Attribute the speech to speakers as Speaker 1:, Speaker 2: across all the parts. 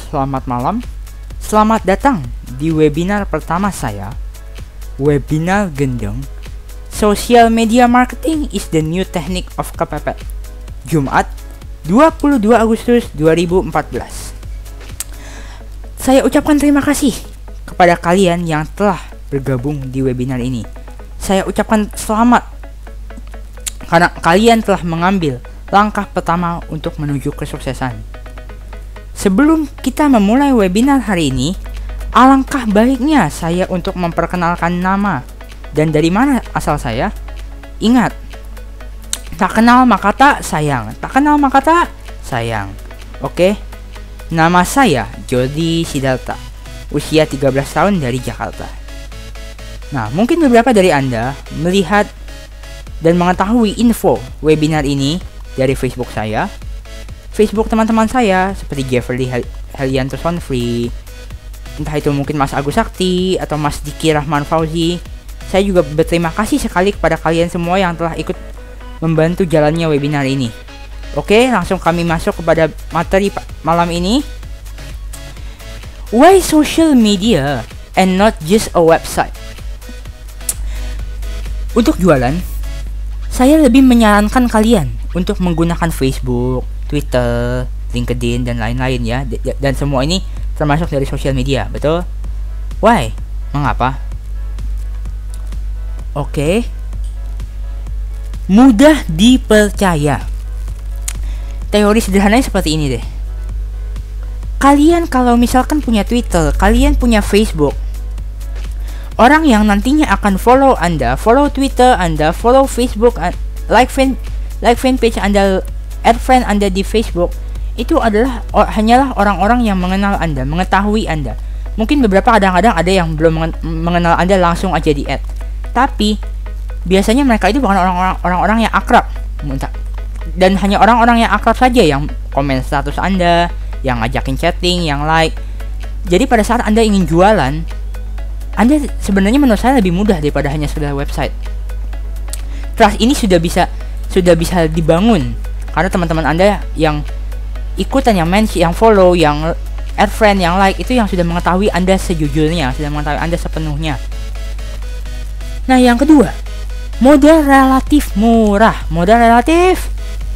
Speaker 1: selamat malam. Selamat datang di webinar pertama saya, Webinar Gendeng, Social Media Marketing is the New Technique of KPP, Jumat 22 Agustus 2014. Saya ucapkan terima kasih kepada kalian yang telah bergabung di webinar ini. Saya ucapkan selamat karena kalian telah mengambil langkah pertama untuk menuju kesuksesan. Sebelum kita memulai webinar hari ini, alangkah baiknya saya untuk memperkenalkan nama dan dari mana asal saya. Ingat, tak kenal maka tak sayang, tak kenal maka tak sayang. Oke, nama saya Jody Siddhartha, usia 13 tahun dari Jakarta. Nah, mungkin beberapa dari Anda melihat dan mengetahui info webinar ini dari Facebook saya, Facebook teman-teman saya seperti Jeffrey Helianto Sonfree, entah itu mungkin Mas Agus Sakti atau Mas Diki Rahman Fauzi. Saya juga berterima kasih sekali kepada kalian semua yang telah ikut membantu jalannya webinar ini. Oke, langsung kami masuk kepada materi malam ini. Why social media and not just a website? Untuk jualan, saya lebih menyarankan kalian untuk menggunakan Facebook, Twitter, LinkedIn, dan lain-lain ya. Dan semua ini termasuk dari sosial media, betul? Why? Mengapa? Oke. Mudah dipercaya. Teori sederhananya seperti ini deh. Kalian kalau misalkan punya Twitter, kalian punya Facebook, orang yang nantinya akan follow Anda, follow Twitter Anda, follow Facebook, like fanpage Anda, add friend Anda di Facebook, itu adalah hanyalah orang-orang yang mengenal Anda, mengetahui Anda. Mungkin beberapa kadang-kadang ada yang belum mengenal Anda langsung aja di add. Tapi biasanya mereka itu bukan orang-orang yang akrab. Dan hanya orang-orang yang akrab saja yang komen status Anda, yang ngajakin chatting, yang like. Jadi pada saat Anda ingin jualan, Anda sebenarnya menurut saya lebih mudah daripada hanya sekedar website. Trust ini sudah bisa dibangun karena teman-teman Anda yang ikutan, yang mention, yang follow, yang add friend, yang like, itu yang sudah mengetahui Anda sejujurnya, sudah mengetahui Anda sepenuhnya. Nah, yang kedua, modal relatif murah. Modal relatif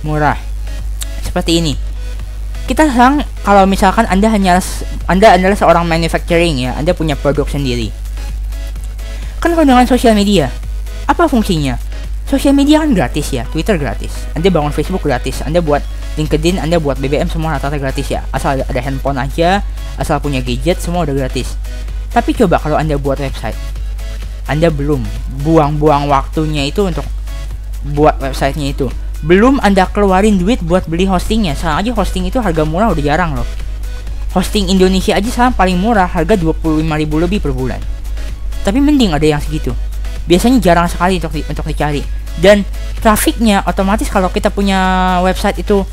Speaker 1: murah. Seperti ini. Kita sekarang kalau misalkan Anda adalah seorang manufacturing ya, Anda punya produk sendiri. Kan kalau dengan sosial media, apa fungsinya? Sosial media kan gratis ya, Twitter gratis, Anda bangun Facebook gratis, Anda buat LinkedIn, Anda buat BBM, semua rata-rata gratis ya. Asal ada handphone aja, asal punya gadget, semua udah gratis. Tapi coba kalau Anda buat website, Anda belum buang-buang waktunya itu untuk buat websitenya itu, belum Anda keluarin duit buat beli hostingnya. Sekarang aja hosting itu harga murah udah jarang loh. Hosting Indonesia aja sekarang paling murah harga 25.000 lebih per bulan. Tapi mending ada yang segitu. Biasanya jarang sekali untuk dicari. Dan trafiknya otomatis kalau kita punya website itu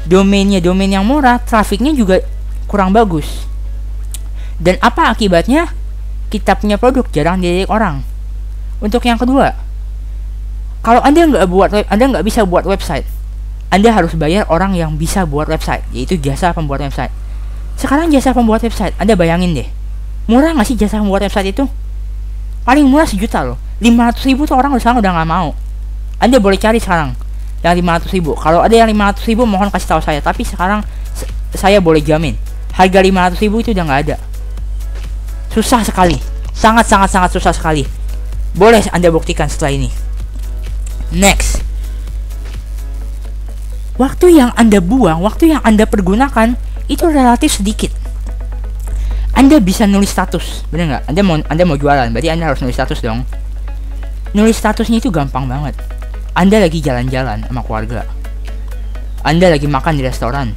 Speaker 1: domain yang murah, trafiknya juga kurang bagus. Dan apa akibatnya? Kita punya produk jarang dilirik orang. Untuk yang kedua, kalau Anda nggak bisa buat website, Anda harus bayar orang yang bisa buat website, yaitu jasa pembuat website. Sekarang jasa pembuat website, Anda bayangin deh, murah nggak sih jasa pembuat website itu? Paling murah 1 juta loh. 500.000 tuh orang sekarang udah nggak mau. Anda boleh cari sekarang yang 500.000. Kalau ada yang 500.000 mohon kasih tahu saya. Tapi sekarang saya boleh jamin harga 500.000 itu udah nggak ada. Susah sekali, sangat susah sekali. Boleh Anda buktikan setelah ini. Next, waktu yang Anda buang, waktu yang Anda pergunakan itu relatif sedikit. Anda bisa nulis status, bener nggak? Anda mau jualan, berarti Anda harus nulis status dong. Nulis statusnya itu gampang banget. Anda lagi jalan-jalan sama keluarga, Anda lagi makan di restoran,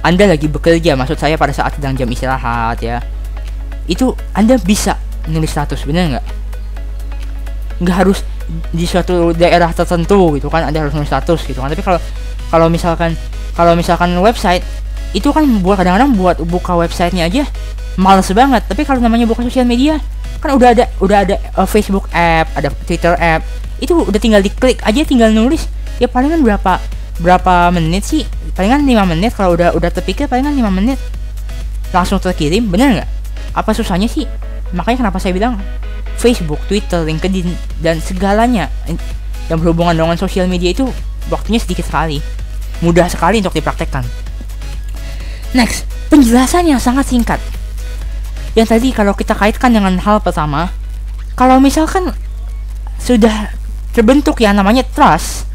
Speaker 1: Anda lagi bekerja, maksud saya pada saat sedang jam istirahat ya, itu Anda bisa nulis status, bener nggak? Nggak harus di suatu daerah tertentu gitu kan, Anda harus nulis status gitu kan. Tapi kalau misalkan website itu kan kadang-kadang buat buka websitenya aja males banget. Tapi kalau namanya buka sosial media kan udah ada Facebook app, ada Twitter app, itu udah tinggal diklik aja, tinggal nulis ya. Palingan berapa menit sih, palingan 5 menit. Kalau udah terpikir palingan 5 menit. langsung terkirim, bener nggak? Apa susahnya sih? Makanya kenapa saya bilang Facebook, Twitter, LinkedIn, dan segalanya yang berhubungan dengan sosial media itu waktunya sedikit sekali, mudah sekali untuk dipraktekkan. Next, penjelasan yang sangat singkat. Yang tadi kalau kita kaitkan dengan hal pertama, kalau misalkan sudah terbentuk yang namanya trust,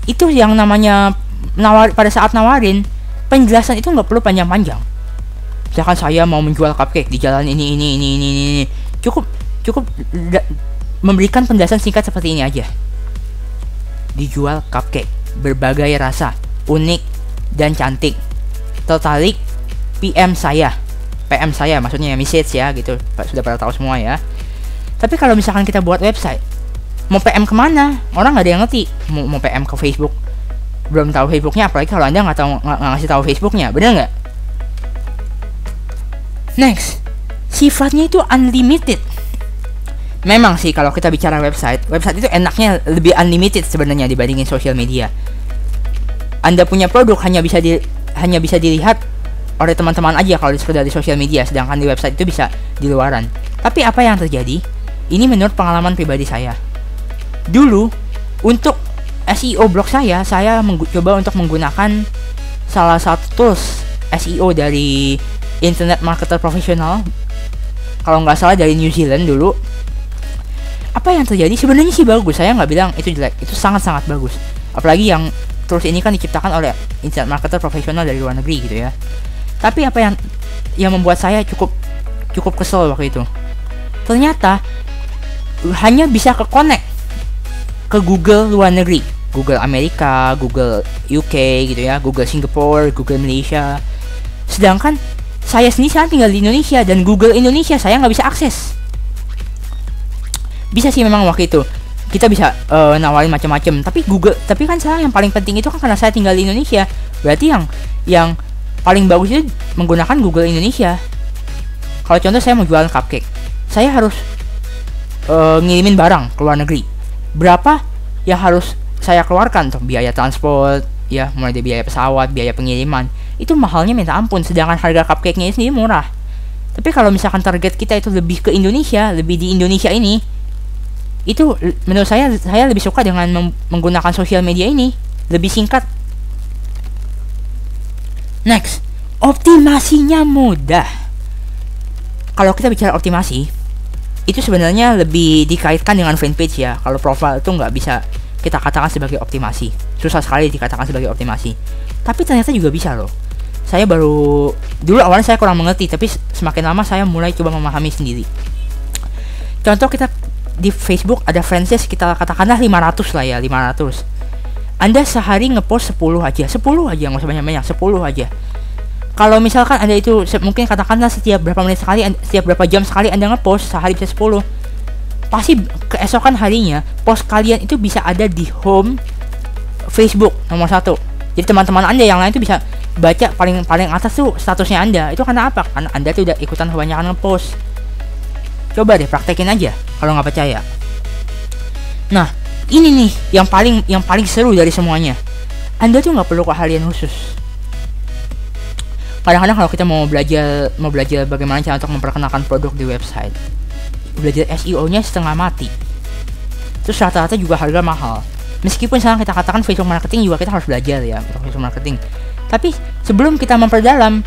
Speaker 1: itu yang namanya pada saat nawarin, penjelasan itu nggak perlu panjang-panjang. Misalkan saya mau menjual cupcake di jalan ini, cukup memberikan penjelasan singkat seperti ini aja. Dijual cupcake berbagai rasa, unik dan cantik. Tertarik? PM saya maksudnya message ya gitu, sudah pada tahu semua ya. Tapi kalau misalkan kita buat website, mau PM kemana? Orang nggak ada yang ngerti. Mau PM ke Facebook, belum tahu Facebooknya, apalagi kalau Anda nggak ngasih tahu Facebooknya, bener nggak? Next, sifatnya itu unlimited. Memang sih kalau kita bicara website itu enaknya lebih unlimited sebenarnya dibandingin sosial media. Anda punya produk hanya bisa dilihat oleh teman-teman aja kalau sekedar di sosial media, sedangkan di website itu bisa di luaran. Tapi apa yang terjadi? Ini menurut pengalaman pribadi saya. Dulu untuk SEO blog saya coba untuk menggunakan salah satu tools SEO dari Internet Marketer Profesional, kalau nggak salah dari New Zealand dulu. Apa yang terjadi? Sebenarnya sih bagus, saya nggak bilang itu jelek, itu sangat-sangat bagus. Apalagi yang tools ini kan diciptakan oleh Internet Marketer Profesional dari luar negeri gitu ya. Tapi apa yang membuat saya cukup kesel waktu itu, ternyata hanya bisa connect ke Google luar negeri, Google Amerika, Google UK gitu ya, Google Singapore, Google Malaysia. Sedangkan saya sendiri sekarang tinggal di Indonesia dan Google Indonesia saya nggak bisa akses. Bisa sih memang waktu itu kita bisa nawarin macam-macam, tapi kan saya yang paling penting itu kan karena saya tinggal di Indonesia, berarti yang paling bagus itu menggunakan Google Indonesia. Kalau contoh saya mau jualan cupcake, saya harus ngirimin barang ke luar negeri. Berapa yang harus saya keluarkan untuk biaya transport ya, mulai dari biaya pesawat, biaya pengiriman, itu mahalnya minta ampun. Sedangkan harga cupcake-nya sendiri murah. Tapi kalau misalkan target kita itu lebih ke Indonesia, lebih di Indonesia ini, itu menurut saya lebih suka dengan menggunakan sosial media ini, lebih singkat. Next, optimasinya mudah. Kalau kita bicara optimasi, itu sebenarnya lebih dikaitkan dengan fanpage ya. Kalau profile itu nggak bisa kita katakan sebagai optimasi, susah sekali dikatakan sebagai optimasi. Tapi ternyata juga bisa loh. Saya dulu awalnya saya kurang mengerti, tapi semakin lama saya mulai coba memahami sendiri. Contoh, kita di Facebook ada friendsnya kita katakanlah 500 lah ya, 500. Anda sehari ngepost 10 aja, nggak usah banyak-banyak, 10 aja. Kalau misalkan Anda itu mungkin katakanlah setiap berapa menit sekali, setiap berapa jam sekali Anda ngepost, sehari bisa 10. Pasti keesokan harinya post kalian itu bisa ada di home Facebook nomor 1. Jadi teman-teman Anda yang lain itu bisa baca paling atas tuh statusnya Anda. Itu karena apa? Karena Anda tuh udah ikutan kebanyakan ngepost. Coba deh praktekin aja kalau nggak percaya. Nah, ini nih yang paling seru dari semuanya. Anda tuh nggak perlu keahlian khusus. Kadang-kadang kalau kita mau belajar bagaimana cara untuk memperkenalkan produk di website, belajar SEO-nya setengah mati. Terus rata-rata juga harga mahal. Meskipun sekarang kita katakan Facebook marketing juga kita harus belajar ya untuk Facebook marketing. Tapi sebelum kita memperdalam,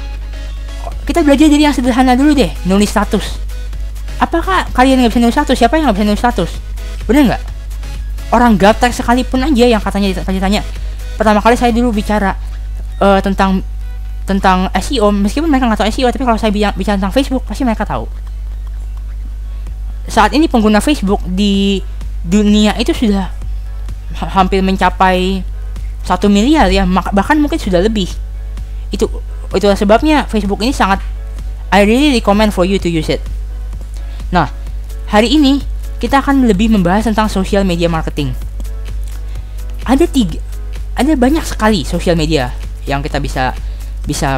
Speaker 1: kita belajar dari yang sederhana dulu deh, nulis status. Apakah kalian nggak bisa nulis status? Siapa yang nggak bisa nulis status? Bener nggak? Orang gaptek sekalipun aja yang katanya ditanya. Pertama kali saya dulu bicara tentang SEO, meskipun mereka nggak tahu SEO, tapi kalau saya bicara tentang Facebook, pasti mereka tahu. Saat ini pengguna Facebook di dunia itu sudah hampir mencapai 1 miliar ya, bahkan mungkin sudah lebih. Itulah sebabnya Facebook ini sangat, I really recommend for you to use it. Nah, hari ini kita akan lebih membahas tentang social media marketing. Ada banyak sekali social media yang kita bisa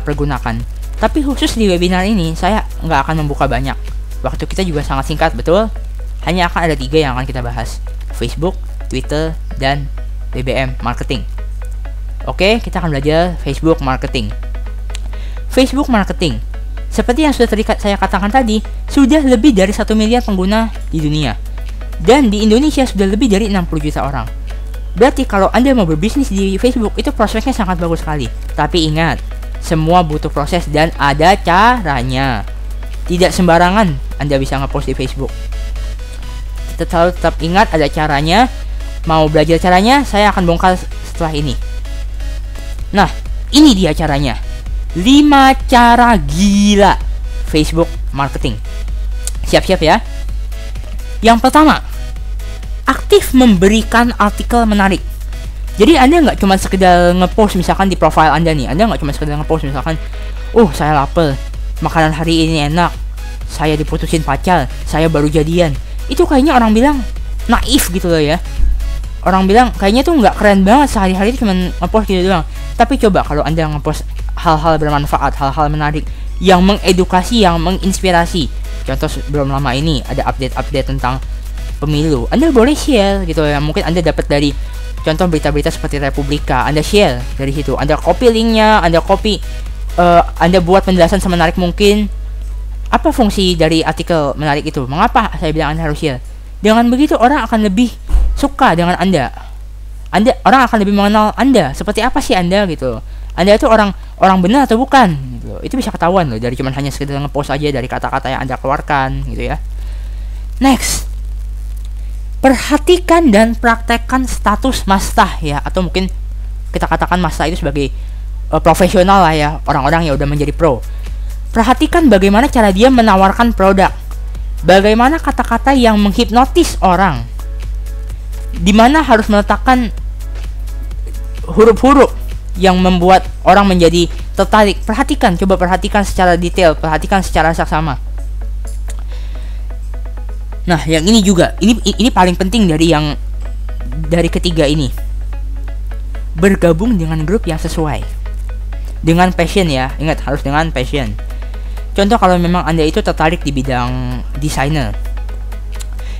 Speaker 1: pergunakan. Tapi khusus di webinar ini saya nggak akan membuka banyak. Waktu kita juga sangat singkat, betul. Hanya akan ada 3 yang akan kita bahas: Facebook, Twitter, dan BBM marketing. Oke, kita akan belajar Facebook marketing. Facebook marketing. Seperti yang sudah saya katakan tadi, sudah lebih dari 1 miliar pengguna di dunia. Dan di Indonesia sudah lebih dari 60 juta orang. Berarti kalau Anda mau berbisnis di Facebook, itu prospeknya sangat bagus sekali. Tapi ingat, semua butuh proses dan ada caranya. Tidak sembarangan Anda bisa ngepost di Facebook. Tetap ingat ada caranya. Mau belajar caranya, saya akan bongkar setelah ini. Nah, ini dia caranya. 5 cara gila Facebook marketing. Siap-siap ya. Yang pertama, aktif memberikan artikel menarik. Jadi Anda nggak cuma sekedar ngepost misalkan di profile Anda nih. Anda nggak cuma sekedar ngepost misalkan, oh saya lapar, makanan hari ini enak, saya diputusin pacar, saya baru jadian. Itu kayaknya orang bilang naif gitu loh ya. Orang bilang kayaknya tuh nggak keren banget, sehari-hari itu cuma ngepost gitu doang. Tapi coba kalau Anda ngepost hal-hal bermanfaat, hal-hal menarik, yang mengedukasi, yang menginspirasi. Contoh belum lama ini ada update-update tentang pemilu. Anda boleh share gitu ya. Mungkin Anda dapat dari contoh berita-berita seperti Republika. Anda share dari situ. Anda copy linknya, Anda copy, Anda buat penjelasan semenarik mungkin. Apa fungsi dari artikel menarik itu? Mengapa saya bilang Anda harus share? Dengan begitu orang akan lebih suka dengan Anda. Orang akan lebih mengenal Anda. Seperti apa sih Anda gitu. Anda itu orang benar atau bukan gitu. Itu bisa ketahuan loh dari cuman hanya sekedar ngepost aja, dari kata-kata yang Anda keluarkan gitu ya. Next, perhatikan dan praktekkan status mastah ya, atau mungkin kita katakan mastah itu sebagai profesional lah ya, orang-orang yang udah menjadi pro. Perhatikan bagaimana cara dia menawarkan produk, bagaimana kata-kata yang menghipnotis orang, dimana harus meletakkan huruf-huruf yang membuat orang menjadi tertarik. Perhatikan, coba perhatikan secara detail, perhatikan secara saksama. Nah, yang ini juga, ini paling penting dari ketiga ini. Bergabung dengan grup yang sesuai dengan passion ya. Ingat, harus dengan passion. Contoh kalau memang Anda itu tertarik di bidang desainer,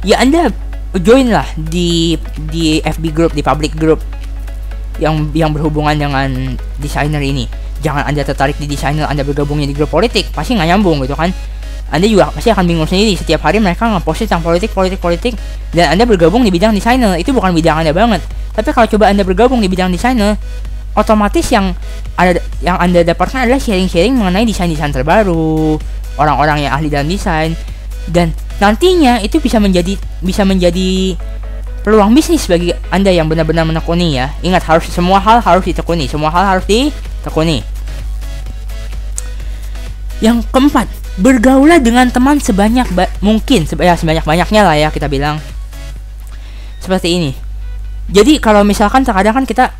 Speaker 1: ya Anda join lah di FB group, di public group yang berhubungan dengan desainer ini. Jangan Anda tertarik di desainer, Anda bergabungnya di grup politik, pasti nggak nyambung gitu kan. Anda juga pasti akan bingung sendiri. Setiap hari mereka ngepost tentang politik, dan Anda bergabung di bidang desainer, itu bukan bidang Anda banget. Tapi kalau coba Anda bergabung di bidang desainer, otomatis yang Anda dapatkan adalah sharing-sharing mengenai desain-desain terbaru, orang-orang yang ahli dalam desain, dan nantinya itu bisa menjadi peluang bisnis bagi Anda yang benar-benar menekuni ya. Ingat, semua hal harus ditekuni. Yang keempat, bergaulah dengan teman sebanyak mungkin, sebanyak-banyaknya lah ya kita bilang. Seperti ini. Jadi kalau misalkan terkadang kan kita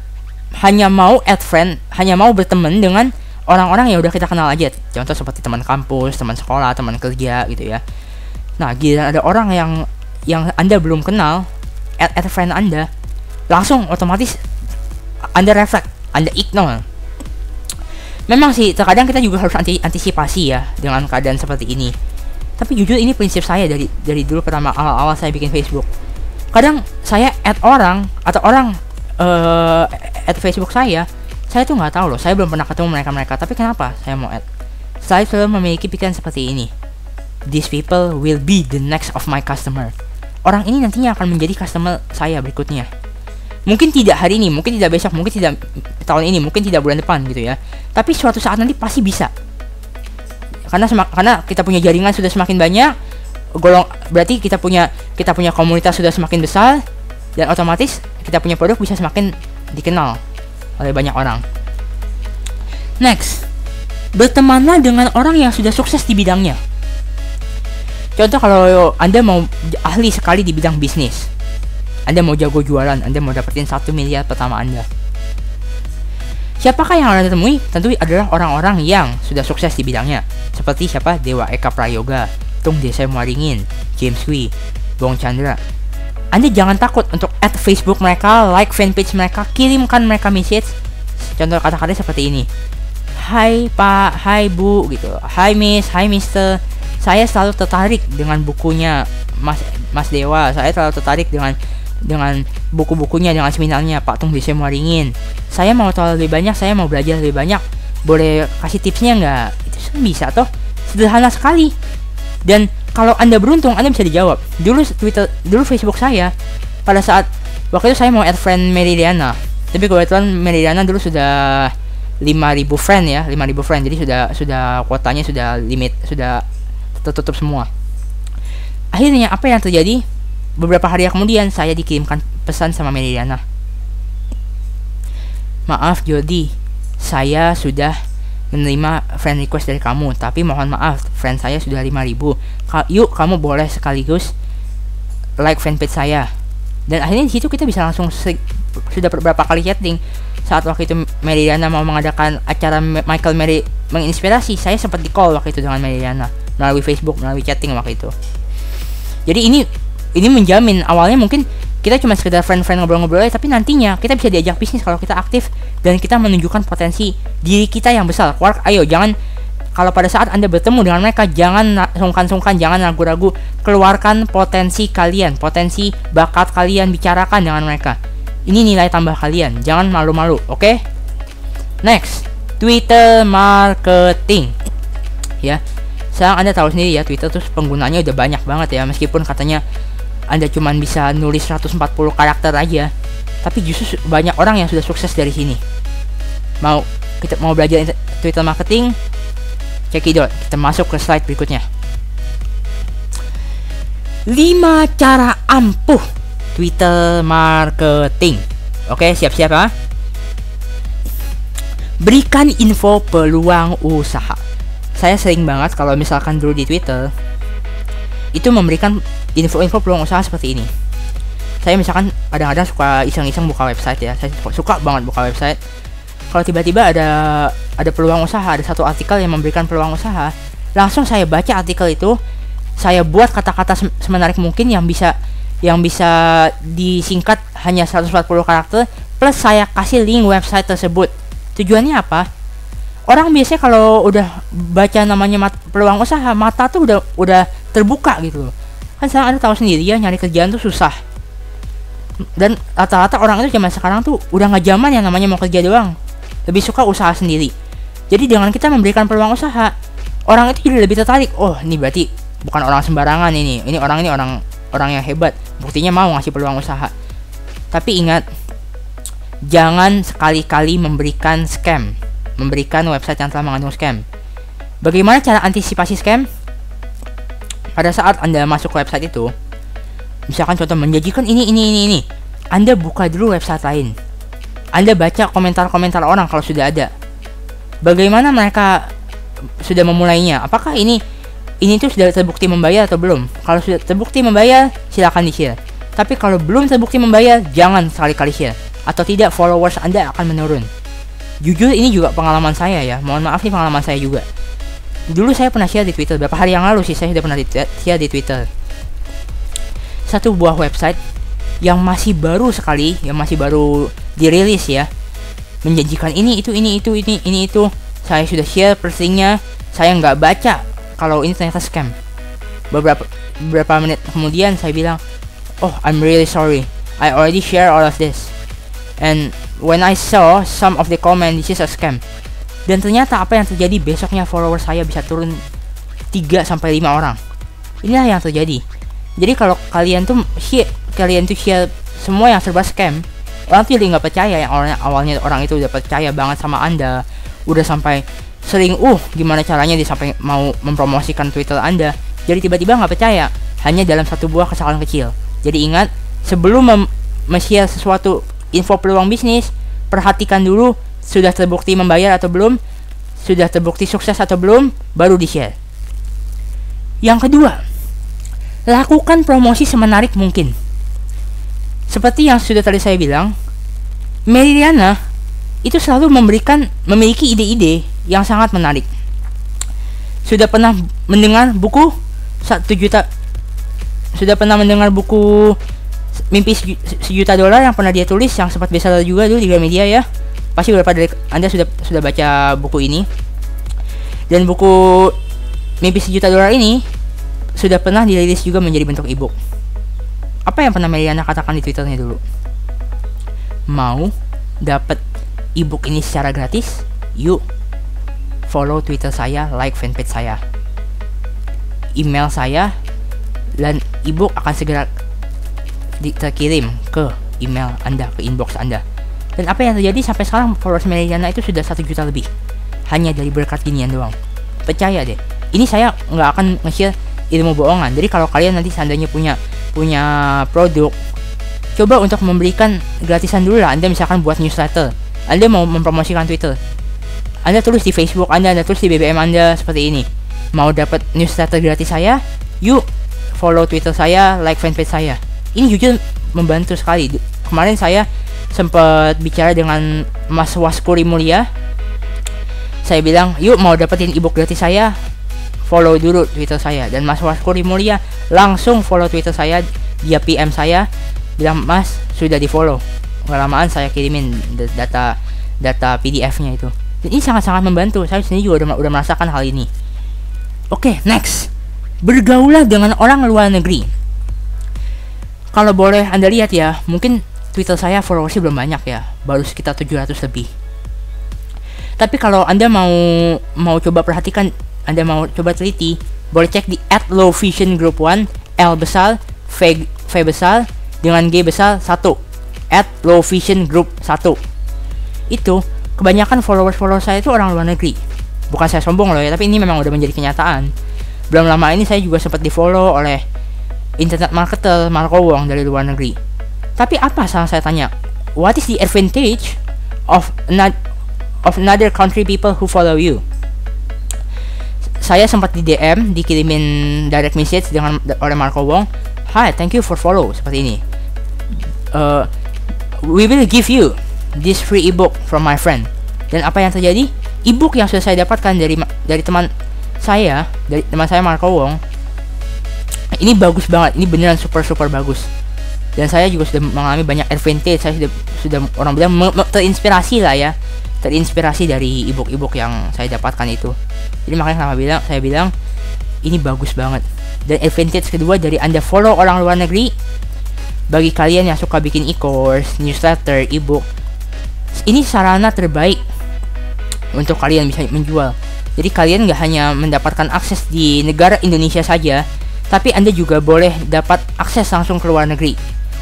Speaker 1: hanya mau add friend, hanya mau berteman dengan orang-orang yang udah kita kenal aja. Contoh seperti teman kampus, teman sekolah, teman kerja gitu ya. Nah, gila ada orang yang Anda belum kenal, add friend Anda, langsung otomatis Anda refleks, Anda ignore. Memang sih terkadang kita juga harus antisipasi ya dengan keadaan seperti ini. Tapi jujur ini prinsip saya dari dulu pertama awal saya bikin Facebook. Kadang saya add orang atau orang add Facebook saya tuh nggak tahu loh, saya belum pernah ketemu mereka. Tapi kenapa saya mau add? Saya selalu memiliki pikiran seperti ini. These people will be the next of my customer. Orang ini nantinya akan menjadi customer saya berikutnya. Mungkin tidak hari ini, mungkin tidak besok, mungkin tidak tahun ini, mungkin tidak bulan depan gitu ya. Tapi suatu saat nanti pasti bisa. Karena kita punya jaringan sudah semakin banyak, berarti kita punya komunitas sudah semakin besar, dan otomatis kita punya produk bisa semakin dikenal oleh banyak orang. Next, bertemanlah dengan orang yang sudah sukses di bidangnya. Contoh kalau Anda mau ahli sekali di bidang bisnis, Anda mau jago jualan, Anda mau dapetin 1 miliar pertama Anda, siapakah yang Anda temui? Tentu adalah orang-orang yang sudah sukses di bidangnya. Seperti siapa? Dewa Eka Prayoga, Tung Desai Muaringin, James Wee, Bong Chandra. Anda jangan takut untuk add Facebook mereka, like fanpage mereka, kirimkan mereka message. Contoh kata-kata seperti ini. Hai Pak, hai Bu gitu. Hai Miss, hai Mister. Saya selalu tertarik dengan bukunya Mas Dewa. Saya selalu tertarik dengan buku-bukunya, dengan seminarnya Pak Tung Desai Muaringin. Saya mau tahu lebih banyak, saya mau belajar lebih banyak. boleh kasih tipsnya nggak? Itu bisa toh, sederhana sekali. Dan kalau Anda beruntung, Anda bisa dijawab. Dulu Facebook saya, pada saat waktu itu saya mau add friend Meridiana, tapi kebetulan Meridiana dulu sudah 5.000 friend ya, 5.000 friend. Jadi sudah kuotanya sudah limit, sudah tertutup semua. Akhirnya apa yang terjadi? Beberapa hari kemudian saya dikirimkan pesan sama Meridiana. Maaf Jody, saya sudah menerima friend request dari kamu, tapi mohon maaf, friend saya sudah 5.000. Yuk kamu boleh sekaligus like fanpage saya. Dan akhirnya di situ kita bisa langsung sudah beberapa kali chatting. Saat waktu itu Meridiana mau mengadakan acara Michael Mary menginspirasi, saya sempat di call waktu itu dengan Meridiana melalui Facebook, melalui chatting waktu itu. Jadi ini menjamin awalnya mungkin kita cuma sekedar friend-friend ngobrol-ngobrol aja, tapi nantinya kita bisa diajak bisnis kalau kita aktif dan kita menunjukkan potensi diri kita yang besar. Ayo jangan, kalau pada saat Anda bertemu dengan mereka, jangan sungkan-sungkan, jangan ragu-ragu, keluarkan potensi kalian, potensi bakat kalian, bicarakan dengan mereka. Ini nilai tambah kalian, jangan malu-malu, oke? Next, Twitter marketing. Ya, sekarang Anda tahu sendiri ya, Twitter tuh penggunanya udah banyak banget ya, meskipun katanya Anda cuma bisa nulis 140 karakter aja, tapi justru banyak orang yang sudah sukses dari sini. Kita mau belajar Twitter marketing? Cekidot, kita masuk ke slide berikutnya. 5 cara ampuh Twitter marketing. Oke, siap-siap ya. Berikan info peluang usaha. Saya sering banget kalau misalkan dulu di Twitter itu memberikan info-info peluang usaha seperti ini. Saya misalkan kadang-kadang suka iseng-iseng buka website ya. Saya suka banget buka website. Kalau tiba-tiba ada peluang usaha, ada satu artikel yang memberikan peluang usaha, langsung saya baca artikel itu, saya buat kata-kata semenarik mungkin yang bisa disingkat hanya 140 karakter, plus saya kasih link website tersebut. Tujuannya apa? Orang biasanya kalau udah baca namanya peluang usaha, mata tuh udah terbuka gitu loh. Kan sekarang Anda tahu sendiri ya, nyari kerjaan tuh susah. Dan rata-rata orang itu zaman sekarang tuh udah nggak zaman yang namanya mau kerja doang, lebih suka usaha sendiri. Jadi dengan kita memberikan peluang usaha, orang itu jadi lebih tertarik. Oh, ini berarti bukan orang sembarangan ini orang yang hebat. Buktinya mau ngasih peluang usaha. Tapi ingat, jangan sekali-kali memberikan scam, memberikan website yang telah mengandung scam. Bagaimana cara antisipasi scam? Pada saat Anda masuk ke website itu, misalkan contoh menjanjikan ini, Anda buka dulu website lain. Anda baca komentar-komentar orang kalau sudah ada. Bagaimana mereka sudah memulainya? Apakah ini tuh sudah terbukti membayar atau belum? Kalau sudah terbukti membayar, silakan di-share. Tapi kalau belum terbukti membayar, jangan sekali-kali share. Atau tidak, followers Anda akan menurun. Jujur ini juga pengalaman saya ya. Mohon maaf nih, pengalaman saya juga. Dulu saya pernah share di Twitter, beberapa hari yang lalu sih saya sudah pernah share di Twitter. Satu buah website yang masih baru sekali, yang masih baru dirilis ya, menjanjikan ini itu. Saya sudah share postingnya, saya nggak baca kalau ini ternyata scam. Beberapa menit kemudian saya bilang, oh I'm really sorry, I already share all of this, and when I saw some of the comment, this is a scam. Dan ternyata apa yang terjadi, besoknya follower saya bisa turun 3-5 orang. Inilah yang terjadi. Jadi kalau kalian tuh share semua yang serba scam, orang tuh jadi nggak percaya. Yang awalnya orang itu udah percaya banget sama Anda, udah sampai sering gimana caranya dia sampai mau mempromosikan Twitter Anda, jadi tiba-tiba nggak percaya hanya dalam satu buah kesalahan kecil. Jadi ingat, sebelum share sesuatu info peluang bisnis, perhatikan dulu sudah terbukti membayar atau belum, sudah terbukti sukses atau belum, baru di-share. Yang kedua, lakukan promosi semenarik mungkin. Seperti yang sudah tadi saya bilang, Meridiana itu selalu memiliki ide-ide yang sangat menarik. Sudah pernah mendengar buku 1 juta? Sudah pernah mendengar buku Mimpi $1 juta yang pernah dia tulis, yang sempat bestseller juga dulu di Gramedia ya? Pasti beberapa dari Anda sudah baca buku ini. Dan buku Mimpi $1 juta ini sudah pernah dirilis juga menjadi bentuk ebook. Apa yang pernah Meridiana katakan di Twitternya dulu? Mau dapat ebook ini secara gratis? Yuk, follow Twitter saya, like fanpage saya. Email saya dan ebook akan segera terkirim ke email Anda, ke inbox Anda. Dan apa yang terjadi sampai sekarang, followers Meridiana itu sudah 1 juta lebih, hanya dari berkat ginian doang. Percaya deh, ini saya nggak akan nge-share ilmu bohongan. Jadi kalau kalian nanti seandainya punya produk, coba untuk memberikan gratisan dulu lah. Anda misalkan buat newsletter, Anda mau mempromosikan Twitter, Anda tulis di Facebook Anda tulis di BBM Anda seperti ini, mau dapat newsletter gratis saya, yuk follow Twitter saya, like fanpage saya. Ini jujur membantu sekali. Kemarin saya sempat bicara dengan Mas Waskuri Mulia. Saya bilang, yuk mau dapetin ebook gratis saya, follow dulu Twitter saya. Dan Mas Waskuri Mulia langsung follow Twitter saya, dia PM saya, bilang, Mas sudah di follow. Nggak lamaan saya kirimin data PDF-nya itu. Dan ini sangat-sangat membantu. Saya sendiri juga udah merasakan hal ini. Oke, next. Bergaulah dengan orang luar negeri. Kalau boleh Anda lihat ya, mungkin Twitter saya followersnya belum banyak ya, baru sekitar 700 lebih. Tapi kalau Anda mau coba perhatikan, Anda mau coba teliti, boleh cek di @lowvision_group1, L besar, V besar, dengan G besar 1, @lowvision_group1. Itu kebanyakan followers saya itu orang luar negeri. Bukan saya sombong loh ya, tapi ini memang udah menjadi kenyataan. Belum lama ini saya juga sempat di follow oleh internet marketer Marco Wong dari luar negeri. Tapi apa salah saya tanya, what is the advantage of another country people who follow you? Saya sempat di DM, dikirimin direct message dengan oleh Marco Wong, hi, thank you for follow, seperti ini. We will give you this free ebook from my friend. Dan apa yang terjadi? Ebook yang sudah saya dapatkan dari teman saya Marco Wong, ini bagus banget, ini beneran super bagus. Dan saya juga sudah mengalami banyak advantage. Saya sudah orang bilang terinspirasi lah ya, terinspirasi dari ebook yang saya dapatkan itu. Jadi makanya saya bilang ini bagus banget. Dan advantage kedua dari Anda follow orang luar negeri, bagi kalian yang suka bikin e-course, newsletter, ebook, ini sarana terbaik untuk kalian bisa menjual. Jadi kalian nggak hanya mendapatkan akses di negara Indonesia saja, tapi Anda juga boleh dapat akses langsung ke luar negeri.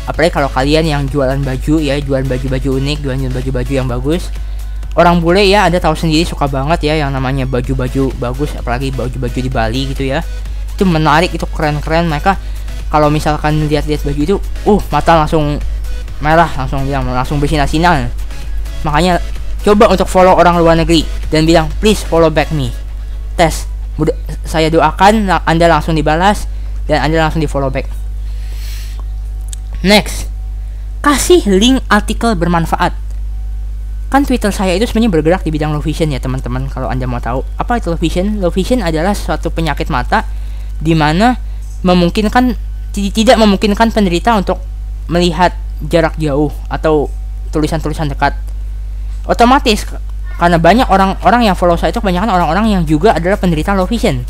Speaker 1: Apalagi kalau kalian yang jualan baju ya, jualan baju-baju unik, jualan baju-baju yang bagus. Orang bule ya, Anda tahu sendiri suka banget ya yang namanya baju-baju bagus, apalagi baju-baju di Bali gitu ya. Itu menarik, itu keren-keren. Mereka kalau misalkan lihat-lihat baju itu, mata langsung merah, langsung bersinar-sinar. Makanya coba untuk follow orang luar negeri dan bilang, please follow back me. Tes. Saya doakan Anda langsung dibalas dan Anda langsung di follow back. Next, kasih link artikel bermanfaat. Kan Twitter saya itu sebenarnya bergerak di bidang low vision ya teman-teman. Kalau Anda mau tahu apa itu low vision? Low vision adalah suatu penyakit mata di mana tidak memungkinkan penderita untuk melihat jarak jauh atau tulisan-tulisan dekat. Otomatis karena banyak orang-orang yang follow saya itu kebanyakan orang-orang yang juga adalah penderita low vision.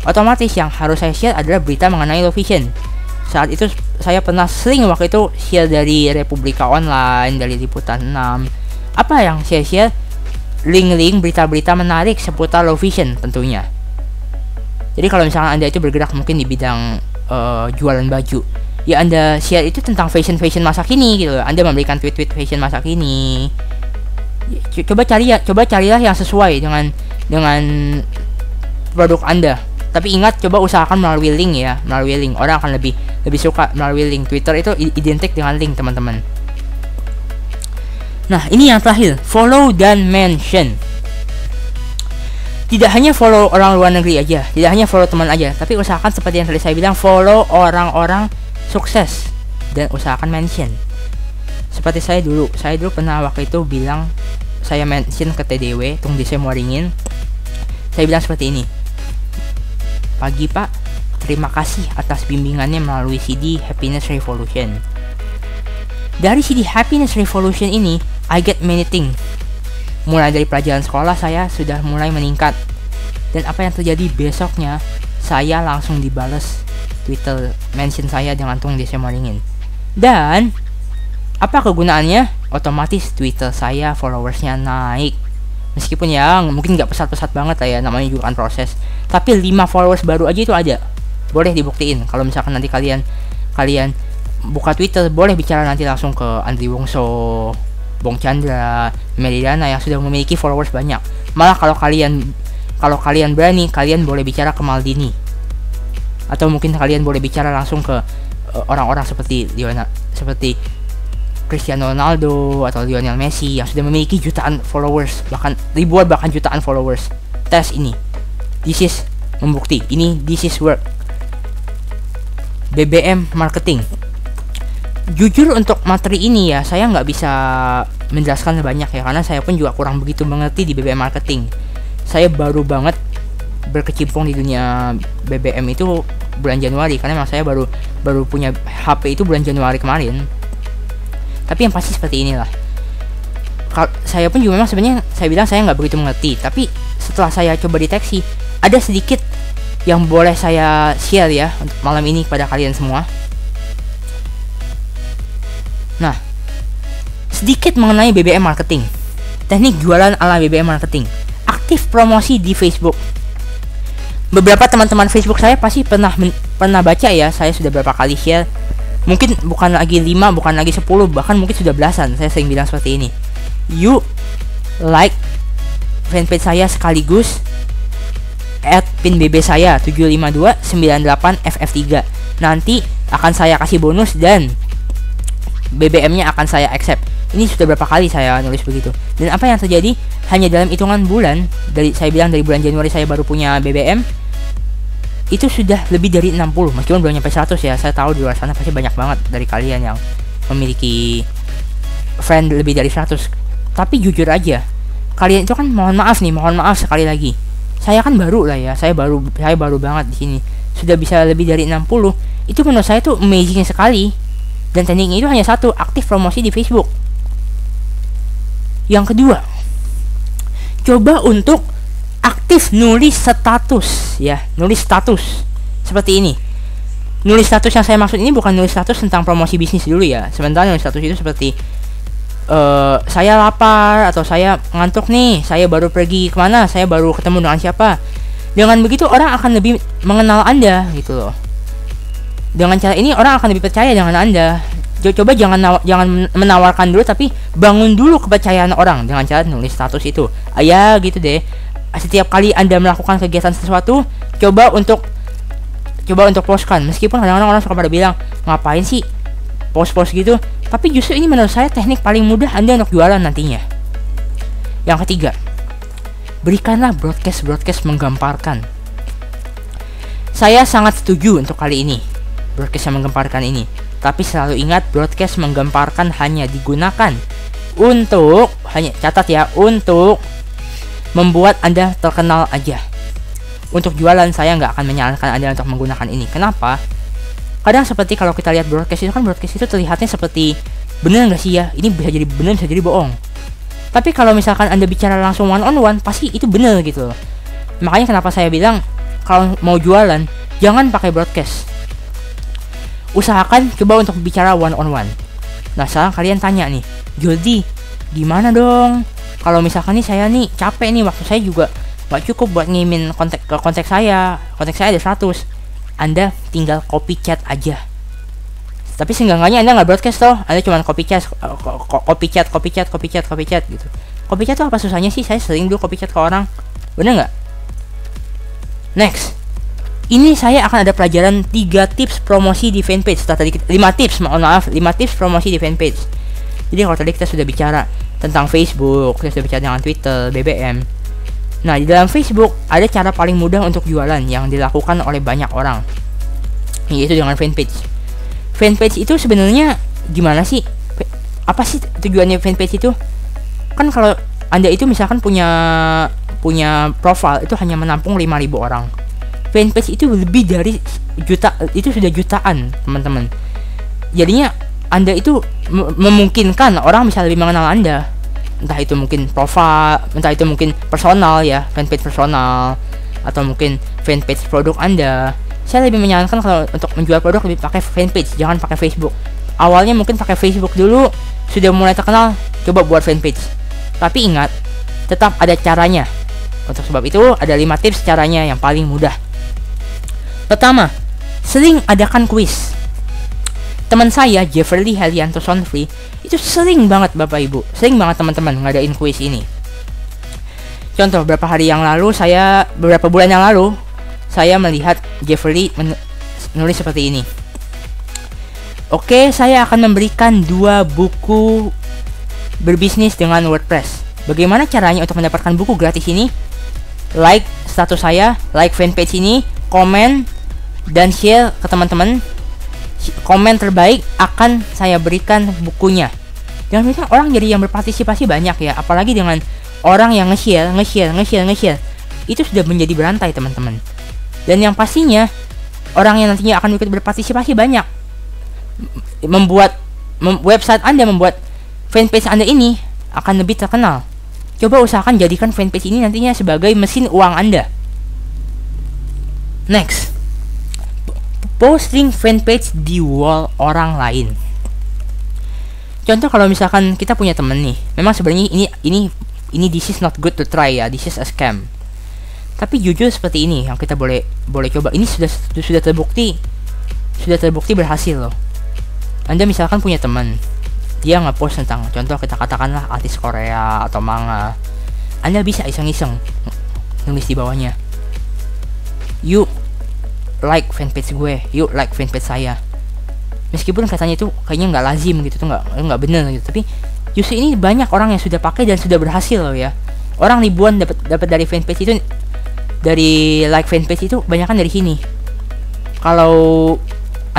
Speaker 1: Otomatis yang harus saya share adalah berita mengenai low vision. Saat itu saya pernah sering waktu itu share dari Republika Online, dari Liputan 6. Apa yang saya share? Link-link berita-berita menarik seputar low vision tentunya. Jadi kalau misalnya Anda itu bergerak mungkin di bidang jualan baju, ya Anda share itu tentang fashion masa kini gitu. Anda memberikan tweet fashion masa kini. Coba carilah yang sesuai dengan produk Anda. Tapi ingat, coba usahakan melalui link ya, melalui link. Orang akan lebih suka melalui link. Twitter itu identik dengan link, teman-teman. Nah, ini yang terakhir, follow dan mention. Tidak hanya follow orang luar negeri aja, tidak hanya follow teman aja, tapi usahakan seperti yang tadi saya bilang, follow orang-orang sukses dan usahakan mention. Seperti saya dulu pernah waktu itu bilang, saya mention ke TDW, Tung Dese Moringin. Saya bilang seperti ini. Pagi Pak, terima kasih atas bimbingannya melalui CD Happiness Revolution. Dari CD Happiness Revolution ini, I get many things. Mulai dari pelajaran sekolah saya sudah mulai meningkat. Dan apa yang terjadi besoknya, saya langsung dibales Twitter mention saya dengan Tung Dese Moringin. Dan apa kegunaannya? Otomatis Twitter saya followersnya naik. Meskipun ya mungkin nggak pesat-pesat banget lah ya, namanya juga kan proses. Tapi 5 followers baru aja itu ada. Boleh dibuktiin. Kalau misalkan nanti kalian buka Twitter, boleh bicara nanti langsung ke Andri Wongso, Bong Chandra, Meridana yang sudah memiliki followers banyak. Malah kalau kalian berani, kalian boleh bicara ke Maldini. Atau mungkin kalian boleh bicara langsung ke orang-orang seperti Cristiano Ronaldo atau Lionel Messi yang sudah memiliki jutaan followers, bahkan ribuan, bahkan jutaan followers. Tes ini, this is membukti, this is work. BBM marketing. Jujur untuk materi ini ya, saya nggak bisa menjelaskan banyak ya, karena saya pun juga kurang begitu mengerti di BBM marketing. Saya baru banget berkecimpung di dunia BBM itu bulan Januari, karena memang saya baru punya HP itu bulan Januari kemarin. Tapi yang pasti seperti inilah. Saya pun juga memang sebenarnya saya bilang saya nggak begitu mengerti, tapi setelah saya coba deteksi, ada sedikit yang boleh saya share ya untuk malam ini kepada kalian semua. Nah, sedikit mengenai BBM marketing. Teknik jualan ala BBM marketing. Aktif promosi di Facebook. Beberapa teman-teman Facebook saya pasti pernah baca ya, saya sudah berapa kali share. Mungkin bukan lagi 5, bukan lagi 10, bahkan mungkin sudah belasan. Saya sering bilang seperti ini. You like fanpage saya sekaligus add pin BB saya 75298FF3. Nanti akan saya kasih bonus dan BBM-nya akan saya accept. Ini sudah berapa kali saya nulis begitu. Dan apa yang terjadi? Hanya dalam hitungan bulan, saya bilang dari bulan Januari saya baru punya BBM, itu sudah lebih dari 60, meskipun belum nyampe 100 ya. Saya tahu di luar sana pasti banyak banget dari kalian yang memiliki friend lebih dari 100. Tapi jujur aja, kalian itu kan mohon maaf sekali lagi. Saya kan baru lah ya, saya baru banget di sini. Sudah bisa lebih dari 60. Itu menurut saya tuh amazing sekali. Dan tekniknya itu hanya satu, aktif promosi di Facebook. Yang kedua, coba untuk aktif nulis status ya, nulis status seperti ini. Nulis status yang saya maksud ini bukan nulis status tentang promosi bisnis dulu ya. Sebenarnya nulis status itu seperti saya lapar atau saya ngantuk nih, saya baru pergi kemana, saya baru ketemu dengan siapa. Dengan begitu orang akan lebih mengenal Anda gitu loh. Dengan cara ini orang akan lebih percaya dengan Anda. Coba jangan menawarkan dulu, tapi bangun dulu kepercayaan orang dengan cara nulis status itu. Ya gitu deh. Setiap kali Anda melakukan kegiatan sesuatu, coba untuk postkan. Meskipun kadang-kadang orang suka pada bilang, ngapain sih post gitu, tapi justru ini menurut saya teknik paling mudah Anda untuk jualan nantinya. Yang ketiga, berikanlah broadcast menggamparkan. Saya sangat setuju untuk kali ini, broadcast yang menggamparkan ini. Tapi selalu ingat, broadcast menggamparkan hanya digunakan untuk, hanya catat ya, untuk membuat Anda terkenal aja. Untuk jualan saya nggak akan menyarankan Anda untuk menggunakan ini. Kenapa? Kadang seperti kalau kita lihat broadcast itu kan, broadcast itu terlihatnya seperti bener nggak sih ya? Ini bisa jadi bener, bisa jadi bohong. Tapi kalau misalkan Anda bicara langsung one on one, pasti itu bener gitu loh. Makanya kenapa saya bilang kalau mau jualan jangan pakai broadcast. Usahakan coba untuk bicara one on one. Nah sekarang kalian tanya nih, Jody gimana dong? Kalau misalkan nih saya nih capek nih, waktu saya juga gak cukup buat ngirimin kontak saya ada 100. Anda tinggal copy chat aja. Tapi seenggaknya Anda nggak broadcast toh, Anda cuma copy chat gitu. Copy chat tuh apa susahnya sih? Saya sering dulu copy chat ke orang, bener nggak? Next, ini saya akan ada pelajaran 3 tips promosi di fanpage. Setelah tadi 5 tips promosi di fanpage. Jadi kalau tadi kita sudah bicara tentang Facebook, kita sudah bicara dengan Twitter, BBM. Nah, di dalam Facebook ada cara paling mudah untuk jualan yang dilakukan oleh banyak orang, yaitu dengan fanpage. Fanpage itu sebenarnya gimana sih? Apa sih tujuannya fanpage itu? Kan kalau Anda itu misalkan punya profile itu hanya menampung 5.000 orang. Fanpage itu lebih dari itu sudah jutaan, teman-teman. Jadinya Anda itu memungkinkan orang bisa lebih mengenal Anda. Entah itu mungkin profile, entah itu mungkin personal ya, fanpage personal, atau mungkin fanpage produk Anda. Saya lebih menyarankan kalau untuk menjual produk lebih pakai fanpage, jangan pakai Facebook. Awalnya mungkin pakai Facebook dulu, sudah mulai terkenal, coba buat fanpage. Tapi ingat, tetap ada caranya. Untuk sebab itu ada 5 tips caranya yang paling mudah. Pertama, sering adakan kuis. Teman saya Jeffrey Helianto Sonfree itu sering banget Bapak Ibu, sering banget teman-teman ngadain kuis ini. Contoh, beberapa bulan yang lalu saya melihat Jeffrey menulis seperti ini. Oke, saya akan memberikan 2 buku berbisnis dengan WordPress. Bagaimana caranya untuk mendapatkan buku gratis ini? Like status saya, like fanpage ini, komen dan share ke teman-teman. Komen terbaik akan saya berikan bukunya. Dan mereka orang jadi yang berpartisipasi banyak ya, apalagi dengan orang yang nge-share. Itu sudah menjadi berantai teman-teman. Dan yang pastinya orang yang nantinya akan ikut berpartisipasi banyak. Website Anda, membuat fanpage Anda ini akan lebih terkenal. Coba usahakan jadikan fanpage ini nantinya sebagai mesin uang Anda. Next, posting fanpage di wall orang lain. Contoh, kalau misalkan kita punya temen nih, memang sebenarnya ini this is not good to try ya, this is a scam. Tapi jujur seperti ini yang kita boleh coba. Ini sudah terbukti berhasil loh. Anda misalkan punya teman, dia nge-post tentang, contoh kita katakanlah artis Korea atau manga. Anda bisa iseng-iseng nulis di bawahnya, "Yuk like fanpage gue, yuk like fanpage saya." Meskipun katanya itu kayaknya nggak lazim gitu, tuh nggak bener gitu, tapi justru ini banyak orang yang sudah pakai dan sudah berhasil loh ya. Orang ribuan dapat dari fanpage itu, dari like fanpage itu banyakan dari sini. Kalau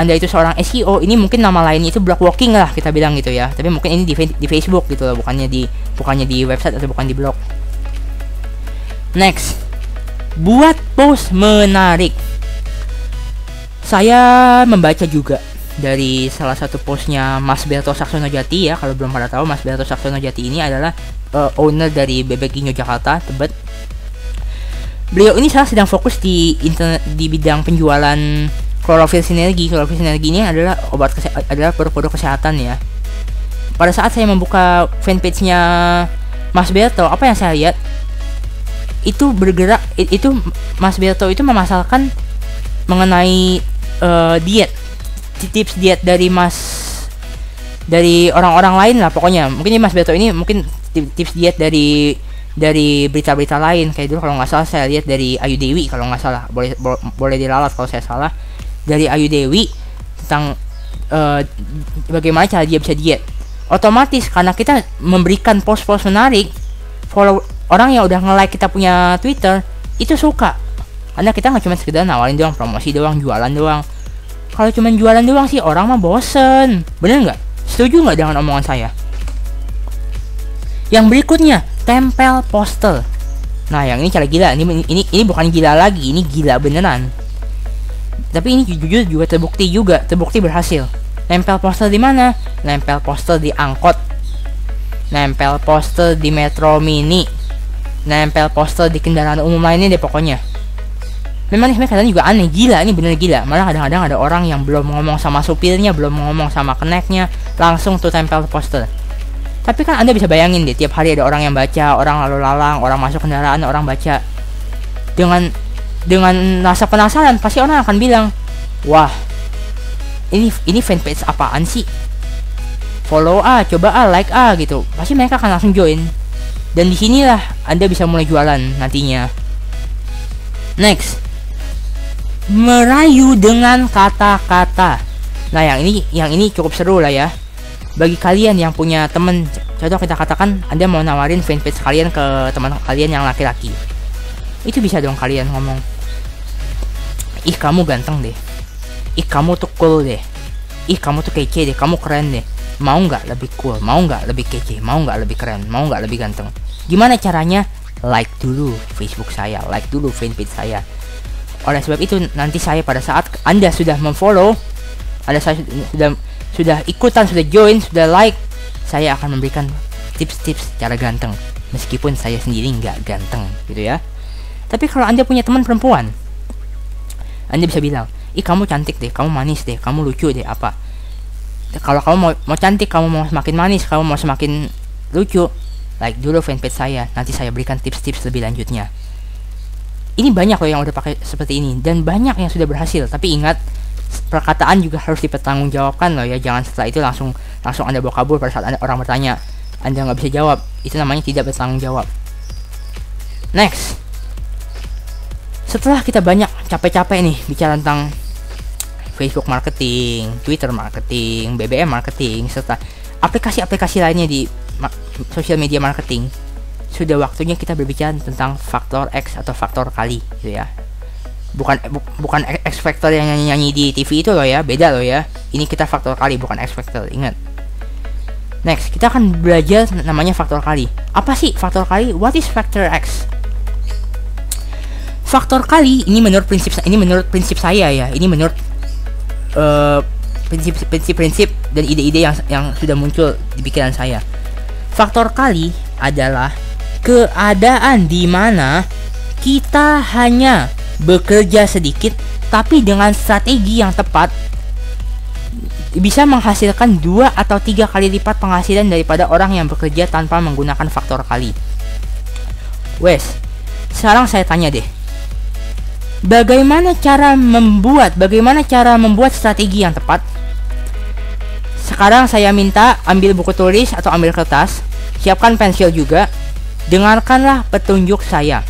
Speaker 1: Anda itu seorang SEO, ini mungkin nama lainnya itu blog walking lah kita bilang gitu ya. Tapi mungkin ini di Facebook gitu loh, bukannya di website atau bukan di blog. Next, buat post menarik. Saya membaca juga dari salah satu postnya Mas Berto Saksonojati ya. Kalau belum pada tahu, Mas Berto Saksonojati ini adalah owner dari Bebek Ginyo Jakarta, Tebet. Beliau ini sedang fokus di bidang penjualan klorofil sinergi. Klorofil sinergi ini adalah adalah produk kesehatan ya. Pada saat saya membuka fanpage-nya Mas Berto, apa yang saya lihat itu bergerak, itu Mas Berto itu memasarkan mengenai diet, tips diet dari orang-orang lain lah pokoknya. Mungkin Mas Berto ini mungkin tips diet dari berita-berita lain. Kayak dulu kalau nggak salah saya lihat dari Ayu Dewi, kalau nggak salah, boleh diralat kalau saya salah, dari Ayu Dewi tentang bagaimana cara dia bisa diet. Otomatis karena kita memberikan post-post menarik, follow orang yang udah nge-like kita punya Twitter itu suka. Karena kita nggak cuma sekedar nawarin doang, promosi doang, jualan doang. Kalau cuma jualan doang sih orang mah bosen. Bener nggak? Setuju nggak dengan omongan saya? Yang berikutnya, tempel poster. Nah, yang ini cara gila. Ini bukan gila lagi, ini gila beneran. Tapi ini jujur juga terbukti berhasil. Nempel poster di mana? Nempel poster di angkot, nempel poster di metro mini, nempel poster di kendaraan umum lainnya deh pokoknya. Memang ini kadang juga aneh, gila, ini bener gila. Malah kadang-kadang ada orang yang belum ngomong sama supirnya, belum ngomong sama keneknya, langsung tuh tempel poster. Tapi kan Anda bisa bayangin deh, tiap hari ada orang yang baca, orang lalu lalang, orang masuk kendaraan, orang baca. Dengan rasa penasaran, pasti orang akan bilang, wah, ini fanpage apaan sih? Follow coba like gitu. Pasti mereka akan langsung join. Dan disinilah Anda bisa mulai jualan nantinya. Next, merayu dengan kata-kata. Nah, yang ini cukup seru lah ya. Bagi kalian yang punya temen, contoh kita katakan Anda mau nawarin fanpage kalian ke teman kalian yang laki-laki. Itu bisa dong kalian ngomong, ih kamu ganteng deh, ih kamu tuh cool deh, ih kamu tuh kece deh, kamu keren deh. Mau nggak lebih cool, mau nggak lebih kece, mau nggak lebih keren, mau nggak lebih ganteng? Gimana caranya? Like dulu Facebook saya, like dulu fanpage saya. Oleh sebab itu nanti saya pada saat Anda sudah memfollow, Anda sudah ikutan, sudah join, sudah like, saya akan memberikan tips-tips cara ganteng, meskipun saya sendiri nggak ganteng gitu ya. Tapi kalau Anda punya teman perempuan, Anda bisa bilang, ih kamu cantik deh, kamu manis deh, kamu lucu deh, apa. Kalau kamu mau cantik, kamu mau semakin manis, kamu mau semakin lucu, like dulu fanpage saya, nanti saya berikan tips-tips lebih lanjutnya. Ini banyak loh yang udah pakai seperti ini, dan banyak yang sudah berhasil. Tapi ingat, perkataan juga harus dipertanggungjawabkan loh ya. Jangan setelah itu langsung Anda bawa kabur pada saat orang bertanya, Anda nggak bisa jawab. Itu namanya tidak bertanggung jawab. Next, setelah kita banyak capek-capek nih bicara tentang Facebook marketing, Twitter marketing, BBM marketing, serta aplikasi-aplikasi lainnya di social media marketing, sudah waktunya kita berbicara tentang faktor X atau faktor kali gitu ya. Bukan X factor yang nyanyi di TV itu loh ya, beda loh ya. Ini kita faktor kali, bukan X factor, ingat. Next, kita akan belajar namanya faktor kali. Apa sih faktor kali? What is factor X? Faktor kali ini menurut prinsip saya ya. Ini menurut prinsip dan ide-ide yang sudah muncul di pikiran saya. Faktor kali adalah keadaan di mana kita hanya bekerja sedikit tapi dengan strategi yang tepat bisa menghasilkan 2 atau 3 kali lipat penghasilan daripada orang yang bekerja tanpa menggunakan faktor kali. Wes, sekarang saya tanya deh. Bagaimana cara membuat strategi yang tepat? Sekarang saya minta ambil buku tulis atau ambil kertas, siapkan pensil juga, dengarkanlah petunjuk saya.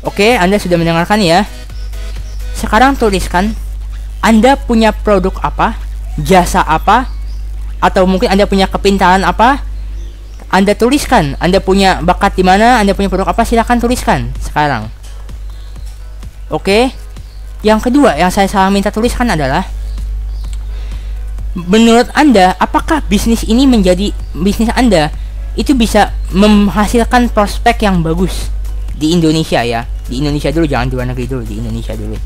Speaker 1: Oke, Anda sudah mendengarkan ya. Sekarang tuliskan, Anda punya produk apa, jasa apa, atau mungkin Anda punya kepintaran apa. Anda tuliskan, Anda punya bakat di mana, Anda punya produk apa, silakan tuliskan sekarang. Oke. Yang kedua yang saya minta tuliskan adalah, menurut Anda, apakah bisnis Anda itu bisa menghasilkan prospek yang bagus di Indonesia ya? Di Indonesia dulu, jangan di luar negeri dulu, di Indonesia dulu.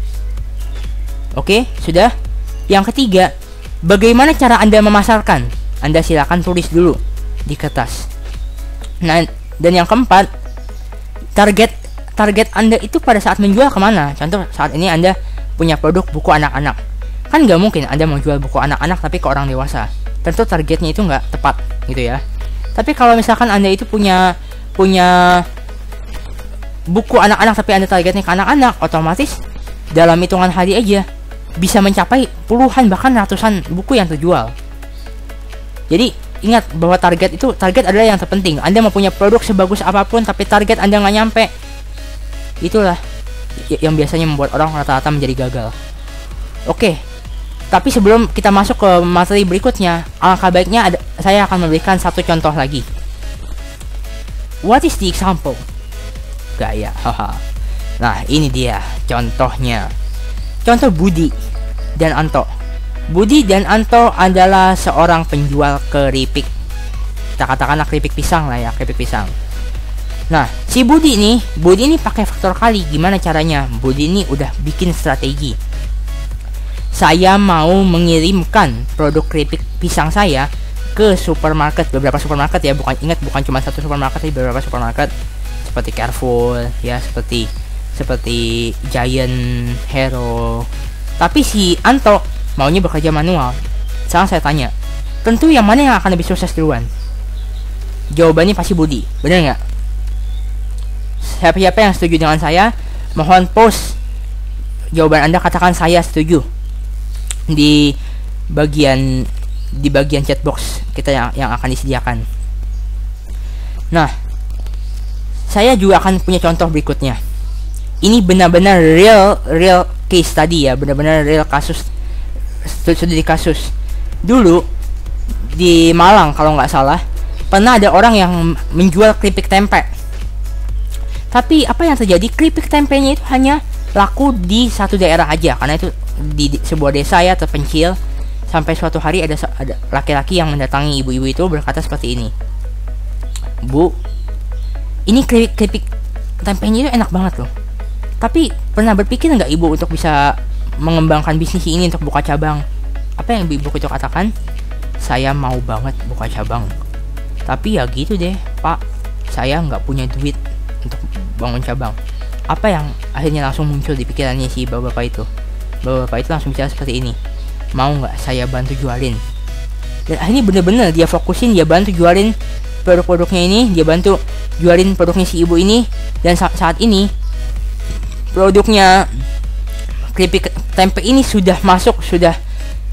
Speaker 1: Oke, sudah. Yang ketiga, bagaimana cara Anda memasarkan? Anda silakan tulis dulu di kertas. Nah, dan yang keempat, target Anda itu pada saat menjual kemana? Contoh, saat ini Anda punya produk buku anak-anak. Kan nggak mungkin Anda mau jual buku anak-anak tapi ke orang dewasa. Tentu targetnya itu nggak tepat gitu ya. Tapi kalau misalkan Anda itu punya buku anak-anak tapi Anda targetnya ke anak-anak, otomatis dalam hitungan hari aja bisa mencapai puluhan bahkan ratusan buku yang terjual. Jadi ingat bahwa target adalah yang terpenting. Anda mau punya produk sebagus apapun tapi target Anda nggak nyampe, itulah yang biasanya membuat orang rata-rata menjadi gagal. Oke, tapi sebelum kita masuk ke materi berikutnya, alangkah baiknya saya akan memberikan satu contoh lagi. What is the example? Gaya, haha. Nah, ini dia contohnya. Contoh Budi dan Anto. Budi dan Anto adalah seorang penjual keripik. Kita katakanlah keripik pisang lah ya, keripik pisang. Nah, si Budi ini pakai faktor kali. Gimana caranya? Budi ini udah bikin strategi. Saya mau mengirimkan produk keripik pisang saya ke supermarket, beberapa supermarket ya, bukan cuma satu supermarket, tapi beberapa supermarket seperti Carrefour ya, seperti Giant, Hero. Tapi si Anto maunya bekerja manual. Sekarang saya tanya, tentu yang mana yang akan lebih sukses duluan? Jawabannya pasti Budi, bener nggak? Siapa yang setuju dengan saya, mohon post jawaban Anda, katakan saya setuju di bagian chat box kita yang akan disediakan. Nah, saya juga akan punya contoh berikutnya. Ini benar-benar real case study ya, benar-benar real kasus, studi kasus. Dulu di Malang kalau nggak salah pernah ada orang yang menjual keripik tempe. Tapi apa yang terjadi? Keripik tempenya itu hanya laku di satu daerah aja, karena itu di sebuah desa ya terpencil. Sampai suatu hari ada laki-laki yang mendatangi ibu-ibu itu berkata seperti ini, Bu, ini keripik tempenya itu enak banget loh. Tapi pernah berpikir nggak ibu untuk bisa mengembangkan bisnis ini untuk buka cabang? Apa yang ibu itu katakan? Saya mau banget buka cabang, tapi ya gitu deh Pak, saya nggak punya duit untuk bangun cabang. Apa yang akhirnya langsung muncul di pikirannya si bapak itu? Bapak itu langsung bicara seperti ini, mau nggak saya bantu jualin? Dan akhirnya bener-bener dia fokusin, dia bantu jualin produk-produknya ini, dia bantu jualin produknya si ibu ini. Dan saat ini produknya keripik tempe ini sudah sudah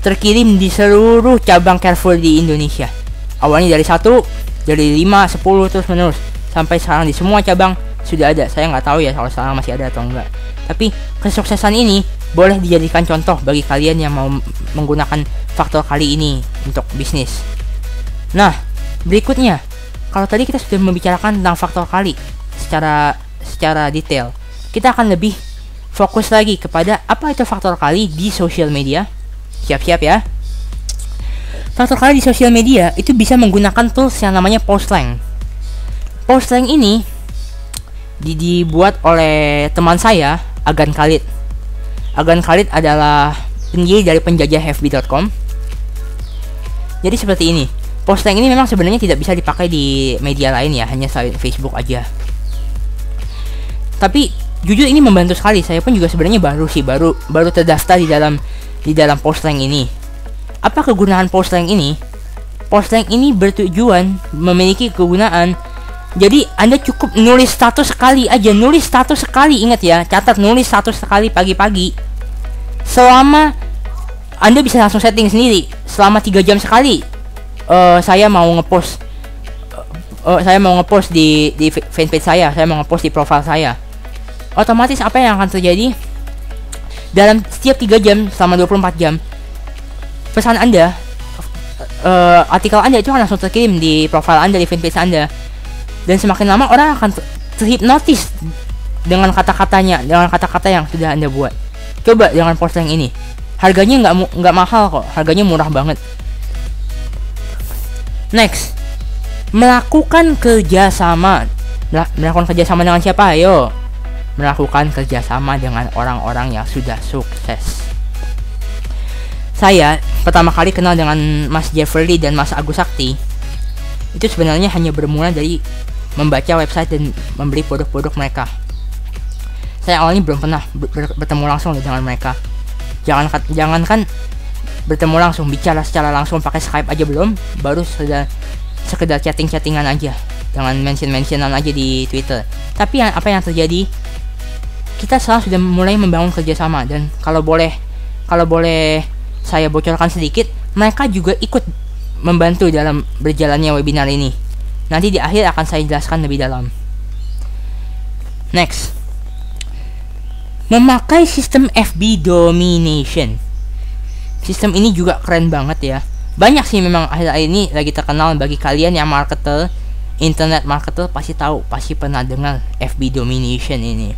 Speaker 1: terkirim di seluruh cabang Carrefour di Indonesia. Awalnya dari 1, dari 5, 10 terus menerus sampai sekarang di semua cabang sudah ada. Saya nggak tahu ya kalau sekarang masih ada atau enggak. Tapi kesuksesan ini boleh dijadikan contoh bagi kalian yang mau menggunakan faktor kali ini untuk bisnis. Nah, berikutnya, kalau tadi kita sudah membicarakan tentang faktor kali secara detail, kita akan lebih fokus lagi kepada apa itu faktor kali di sosial media. Siap-siap ya. Faktor kali di sosial media itu bisa menggunakan tools yang namanya Postlink. Postlink ini dibuat oleh teman saya, Agan Khalid. Agan Khalid adalah pendiri dari penjajah fb.com. Jadi seperti ini. Postlink ini memang sebenarnya tidak bisa dipakai di media lain ya, hanya selain Facebook aja. Tapi jujur ini membantu sekali. Saya pun juga sebenarnya baru terdaftar di dalam Postlink ini. Apa kegunaan Postlink ini? Postlink ini bertujuan memiliki kegunaan. Jadi Anda cukup nulis status sekali aja, ingat ya, catat nulis status sekali pagi-pagi. Selama Anda bisa langsung setting sendiri. Selama 3 jam sekali. Saya mau ngepost di fanpage saya mau ngepost di profile saya. Otomatis apa yang akan terjadi? Dalam setiap 3 jam selama 24 jam, pesan Anda, artikel Anda itu akan langsung terkirim di profile Anda, di fanpage Anda. Dan semakin lama orang akan terhipnotis dengan kata-kata yang sudah Anda buat. Coba dengan Postlink ini. Harganya nggak mahal kok, harganya murah banget. Next, melakukan kerjasama dengan siapa? Ayo, melakukan kerjasama dengan orang-orang yang sudah sukses. Saya pertama kali kenal dengan Mas Jeffrey dan Mas Agus Sakti itu sebenarnya hanya bermula dari membaca website dan membeli produk-produk mereka. Saya awalnya belum pernah bertemu langsung dengan mereka. Jangankan bertemu langsung, bicara secara langsung pakai Skype aja belum, baru sekedar chatting-chattingan aja, jangan mention-mentionan aja di Twitter. Tapi apa yang terjadi? Kita sekarang sudah mulai membangun kerjasama, dan kalau boleh saya bocorkan sedikit, mereka juga ikut membantu dalam berjalannya webinar ini. Nanti di akhir akan saya jelaskan lebih dalam. Next, memakai sistem FB domination. Sistem ini juga keren banget ya. Banyak sih memang akhir-akhir ini lagi terkenal. Bagi kalian yang marketer, internet marketer pasti tahu, pasti pernah dengar FB domination ini.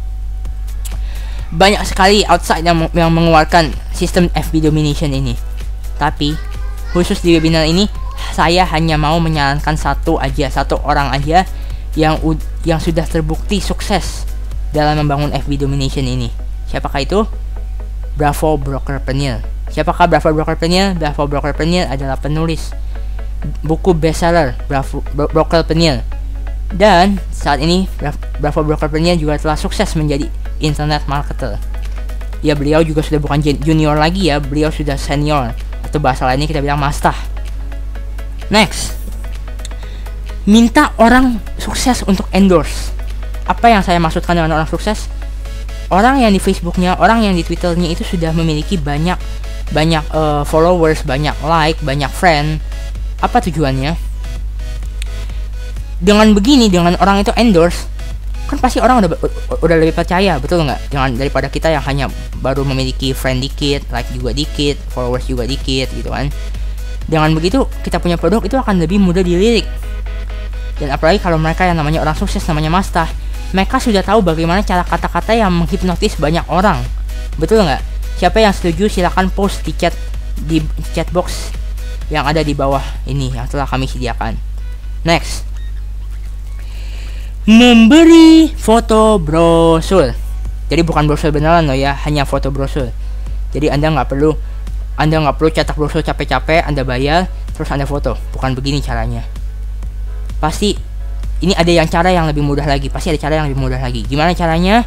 Speaker 1: Banyak sekali outside yang mengeluarkan sistem FB domination ini. Tapi khusus di webinar ini saya hanya mau menyarankan satu orang aja yang sudah terbukti sukses dalam membangun FB domination ini. Siapakah itu? Bravo Brokerpreneur. Siapakah Bravo Brokerpreneur? Bravo Brokerpreneur adalah penulis buku bestseller Brokerpreneur. Dan saat ini Bravo Brokerpreneur juga telah sukses menjadi internet marketer. Ya, beliau juga sudah bukan junior lagi ya, beliau sudah senior, atau bahasa lainnya kita bilang master. Next, minta orang sukses untuk endorse. Apa yang saya maksudkan dengan orang sukses? Orang yang di Facebooknya, orang yang di Twitternya itu sudah memiliki banyak followers, banyak like, banyak friend. Apa tujuannya? Dengan begini, dengan orang itu endorse, kan pasti orang udah lebih percaya, betul nggak? Jangan daripada kita yang hanya baru memiliki friend dikit, like juga dikit, followers juga dikit gitu kan. Dengan begitu kita punya produk itu akan lebih mudah dilirik. Dan apalagi kalau mereka yang namanya orang sukses, namanya master, mereka sudah tahu bagaimana cara kata-kata yang menghipnotis banyak orang, betul nggak? Siapa yang setuju silahkan post di chat box yang ada di bawah ini yang telah kami sediakan. Next, memberi foto brosur. Jadi bukan brosur beneran loh ya, hanya foto brosur. Jadi Anda nggak perlu cetak brosur capek-capek, Anda bayar terus Anda foto. Bukan begini caranya. Pasti ini ada cara yang lebih mudah lagi. Gimana caranya?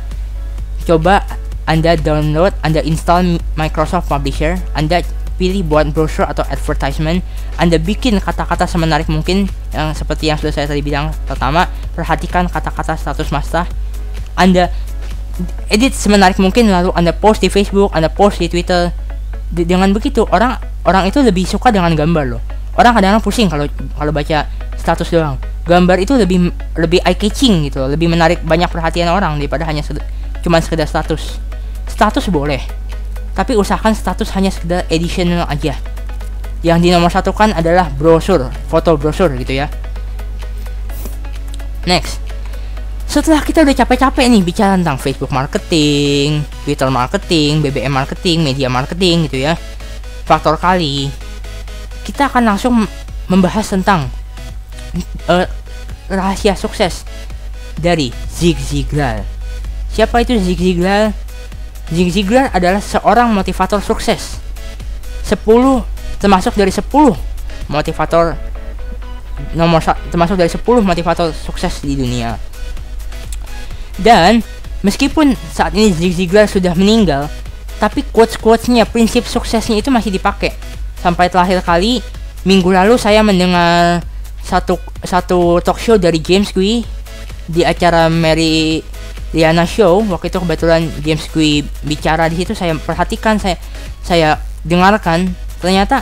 Speaker 1: Coba Anda download, Anda install Microsoft Publisher, Anda pilih buat brochure atau advertisement. Anda bikin kata-kata semenarik mungkin, yang seperti yang sudah saya tadi bilang. Pertama, perhatikan kata-kata status master. Anda edit semenarik mungkin, lalu Anda post di Facebook, Anda post di Twitter. Dengan begitu orang itu lebih suka dengan gambar loh. Orang kadang-kadang pusing kalau baca status doang. Gambar itu lebih eye catching gitu, lebih menarik banyak perhatian orang daripada hanya cuma sekedar status. Status boleh, tapi usahakan status hanya sekedar additional aja. Yang di nomor satu kan adalah brosur, foto brosur gitu ya. Next, setelah kita udah capek-capek nih bicara tentang Facebook marketing, Twitter marketing, BBM marketing, media marketing gitu ya, faktor kali, kita akan langsung membahas tentang rahasia sukses dari Zig Ziglar. Siapa itu Zig Ziglar? Zig Ziglar adalah seorang motivator sukses. Termasuk dari 10 motivator termasuk dari 10 motivator sukses di dunia. Dan meskipun saat ini Zig Ziglar sudah meninggal, tapi quotes-quotesnya, prinsip suksesnya itu masih dipakai. Sampai terakhir kali minggu lalu saya mendengar satu talk show dari James Quiy di acara Mary Liana Show. Waktu itu kebetulan James Quiy bicara di situ, saya perhatikan, saya dengarkan. Ternyata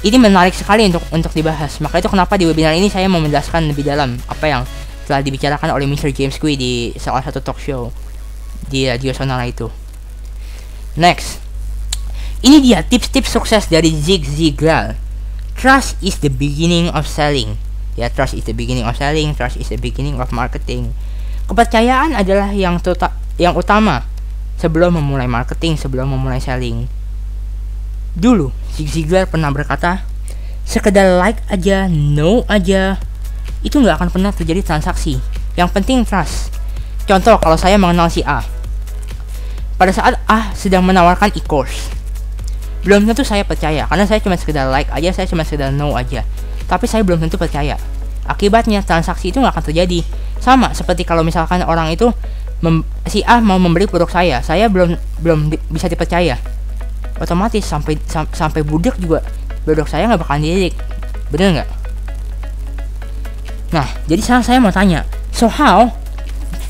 Speaker 1: ini menarik sekali untuk dibahas. Maka itu kenapa di webinar ini saya mau menjelaskan lebih dalam apa yang telah dibicarakan oleh Mr. James Quiy di salah satu talk show di Radio Sonora itu. Next, ini dia tips-tips sukses dari Zig Ziglar. Trust is the beginning of selling. Ya, trust is the beginning of selling. Trust is the beginning of marketing. Kepercayaan adalah yang utama sebelum memulai marketing, sebelum memulai selling. Dulu Zig Ziglar pernah berkata, sekedar like aja, no aja, itu nggak akan pernah terjadi transaksi. Yang penting trust. Contoh, kalau saya mengenal si A, pada saat A sedang menawarkan e-course, belum tentu saya percaya, karena saya cuma sekedar like aja, saya cuma sekedar no aja. Tapi saya belum tentu percaya. Akibatnya transaksi itu nggak akan terjadi. Sama seperti kalau misalkan orang itu si A mau membeli produk saya belum bisa dipercaya. Otomatis sampai budak juga produk saya nggak bakalan dilirik. Bener nggak? Nah, jadi sekarang saya mau tanya, so how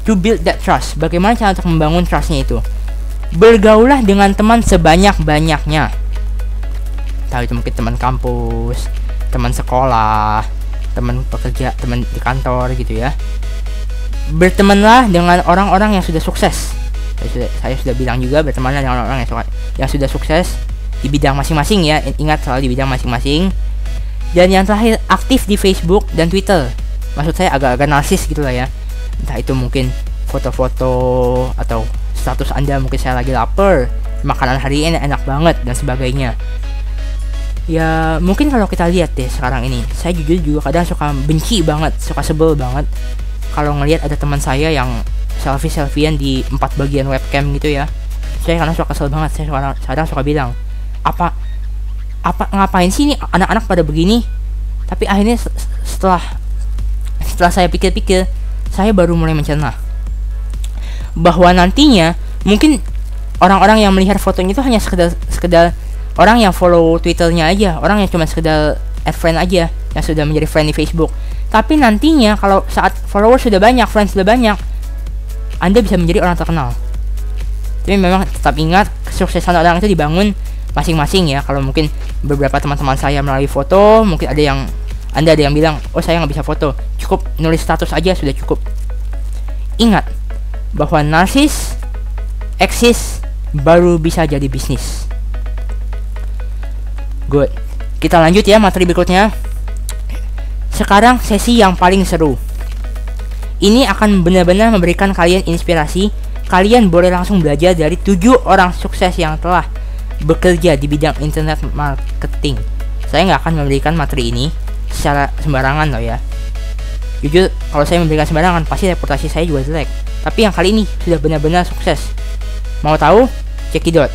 Speaker 1: to build that trust? Bagaimana cara untuk membangun trustnya itu? Bergaulah dengan teman sebanyak-banyaknya. Tahu itu mungkin teman kampus, teman sekolah, teman pekerja, teman di kantor gitu ya. Bertemanlah dengan orang-orang yang sudah sukses. Saya sudah bilang juga, bertemanlah dengan orang-orang yang sudah sukses di bidang masing-masing ya. Ingat, selalu di bidang masing-masing. Dan yang terakhir, aktif di Facebook dan Twitter. Maksud saya agak-agak narsis gitu lah ya. Entah itu mungkin foto-foto atau status Anda, mungkin saya lagi lapar, makanan hari ini enak banget dan sebagainya. Ya mungkin kalau kita lihat deh sekarang ini, saya jujur juga kadang suka benci banget, suka sebel banget kalau ngelihat ada teman saya yang selfie-selfian di 4 bagian webcam gitu ya. Saya kadang suka kesel banget. Saya kadang suka bilang, apa ngapain sih ini anak-anak pada begini? Tapi akhirnya setelah saya pikir-pikir, saya baru mulai mencerna bahwa nantinya mungkin orang-orang yang melihat fotonya itu hanya sekedar orang yang follow Twitternya aja, orang yang cuma sekedar add friend aja, yang sudah menjadi friend di Facebook. Tapi nantinya kalau saat follower sudah banyak, friends sudah banyak, Anda bisa menjadi orang terkenal. Tapi memang tetap ingat, kesuksesan orang itu dibangun masing-masing ya. Kalau mungkin beberapa teman-teman saya melalui foto, mungkin ada yang bilang, oh saya nggak bisa foto, cukup nulis status aja sudah cukup. Ingat bahwa narsis eksis baru bisa jadi bisnis. Good. Kita lanjut ya materi berikutnya. Sekarang sesi yang paling seru. Ini akan benar-benar memberikan kalian inspirasi. Kalian boleh langsung belajar dari 7 orang sukses yang telah bekerja di bidang internet marketing. Saya nggak akan memberikan materi ini secara sembarangan loh ya. Jujur, kalau saya memberikan sembarangan pasti reputasi saya juga jelek. Tapi yang kali ini sudah benar-benar sukses. Mau tahu? Cekidot.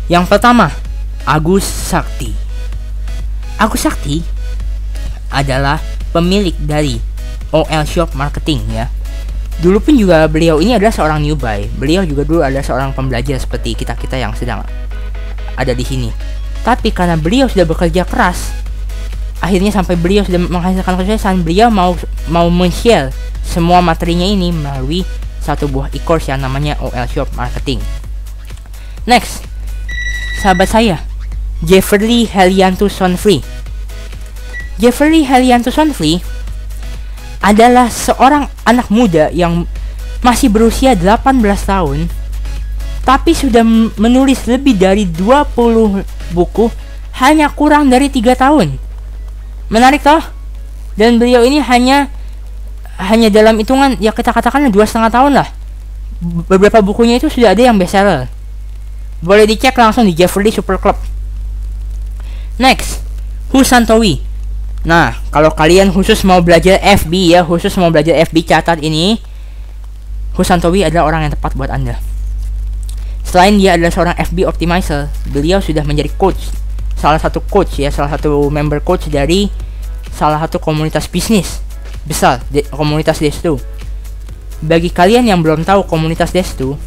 Speaker 1: Yang pertama, Agus Sakti. Agus Sakti adalah pemilik dari OL Shop Marketing ya. Dulu pun juga beliau ini adalah seorang newbie. Beliau juga dulu adalah seorang pembelajar seperti kita-kita yang sedang ada di sini. Tapi karena beliau sudah bekerja keras, akhirnya sampai beliau sudah menghasilkan kesuksesan, beliau mau men-share semua materinya ini melalui satu buah e-course yang namanya OL Shop Marketing. Next, sahabat saya, Jeffrey Helianto Sonfree. Jeffrey Helianto Sonfree adalah seorang anak muda yang masih berusia 18 tahun, tapi sudah menulis lebih dari 20 buku hanya kurang dari 3 tahun. Menarik toh? Dan beliau ini hanya dalam hitungan, ya kita katakan 2,5 tahun lah. Beberapa bukunya itu sudah ada yang bestseller. Boleh dicek langsung di Jeffrey Super Club. Next, Husantowi. Nah, kalau kalian khusus mau belajar FB ya, catat ini, Husantowi adalah orang yang tepat buat Anda. Selain dia adalah seorang FB optimizer, beliau sudah menjadi coach, salah satu member coach dari salah satu komunitas bisnis besar, komunitas Destu. Bagi kalian yang belum tahu komunitas Destu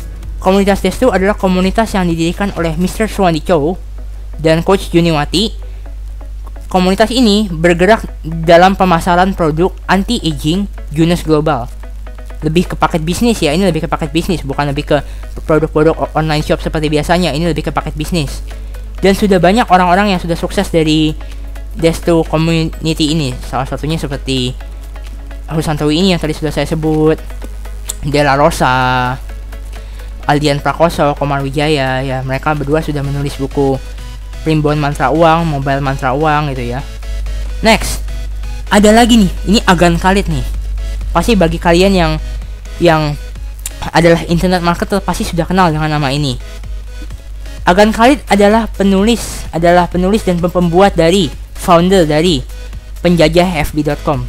Speaker 1: adalah komunitas yang didirikan oleh Mr. Swandi Chow dan Coach Juniwati. Komunitas ini bergerak dalam pemasaran produk anti-aging Guinness Global. Lebih ke paket bisnis ya, ini lebih ke paket bisnis, bukan lebih ke produk-produk online shop seperti biasanya, ini lebih ke paket bisnis. Dan sudah banyak orang-orang yang sudah sukses dari Destu community ini, salah satunya seperti Husantowi ini yang tadi sudah saya sebut, Della Rosa, Aldian Prakoso, Komar Wijaya, ya mereka berdua sudah menulis buku Primbon Mantra Uang, Mobile Mantra Uang gitu ya. Next, ada lagi nih, ini Agan Khalid nih. Pasti bagi kalian yang adalah internet marketer pasti sudah kenal dengan nama ini. Agan Khalid adalah penulis dan pembuat dari founder dari penjajahfb.com.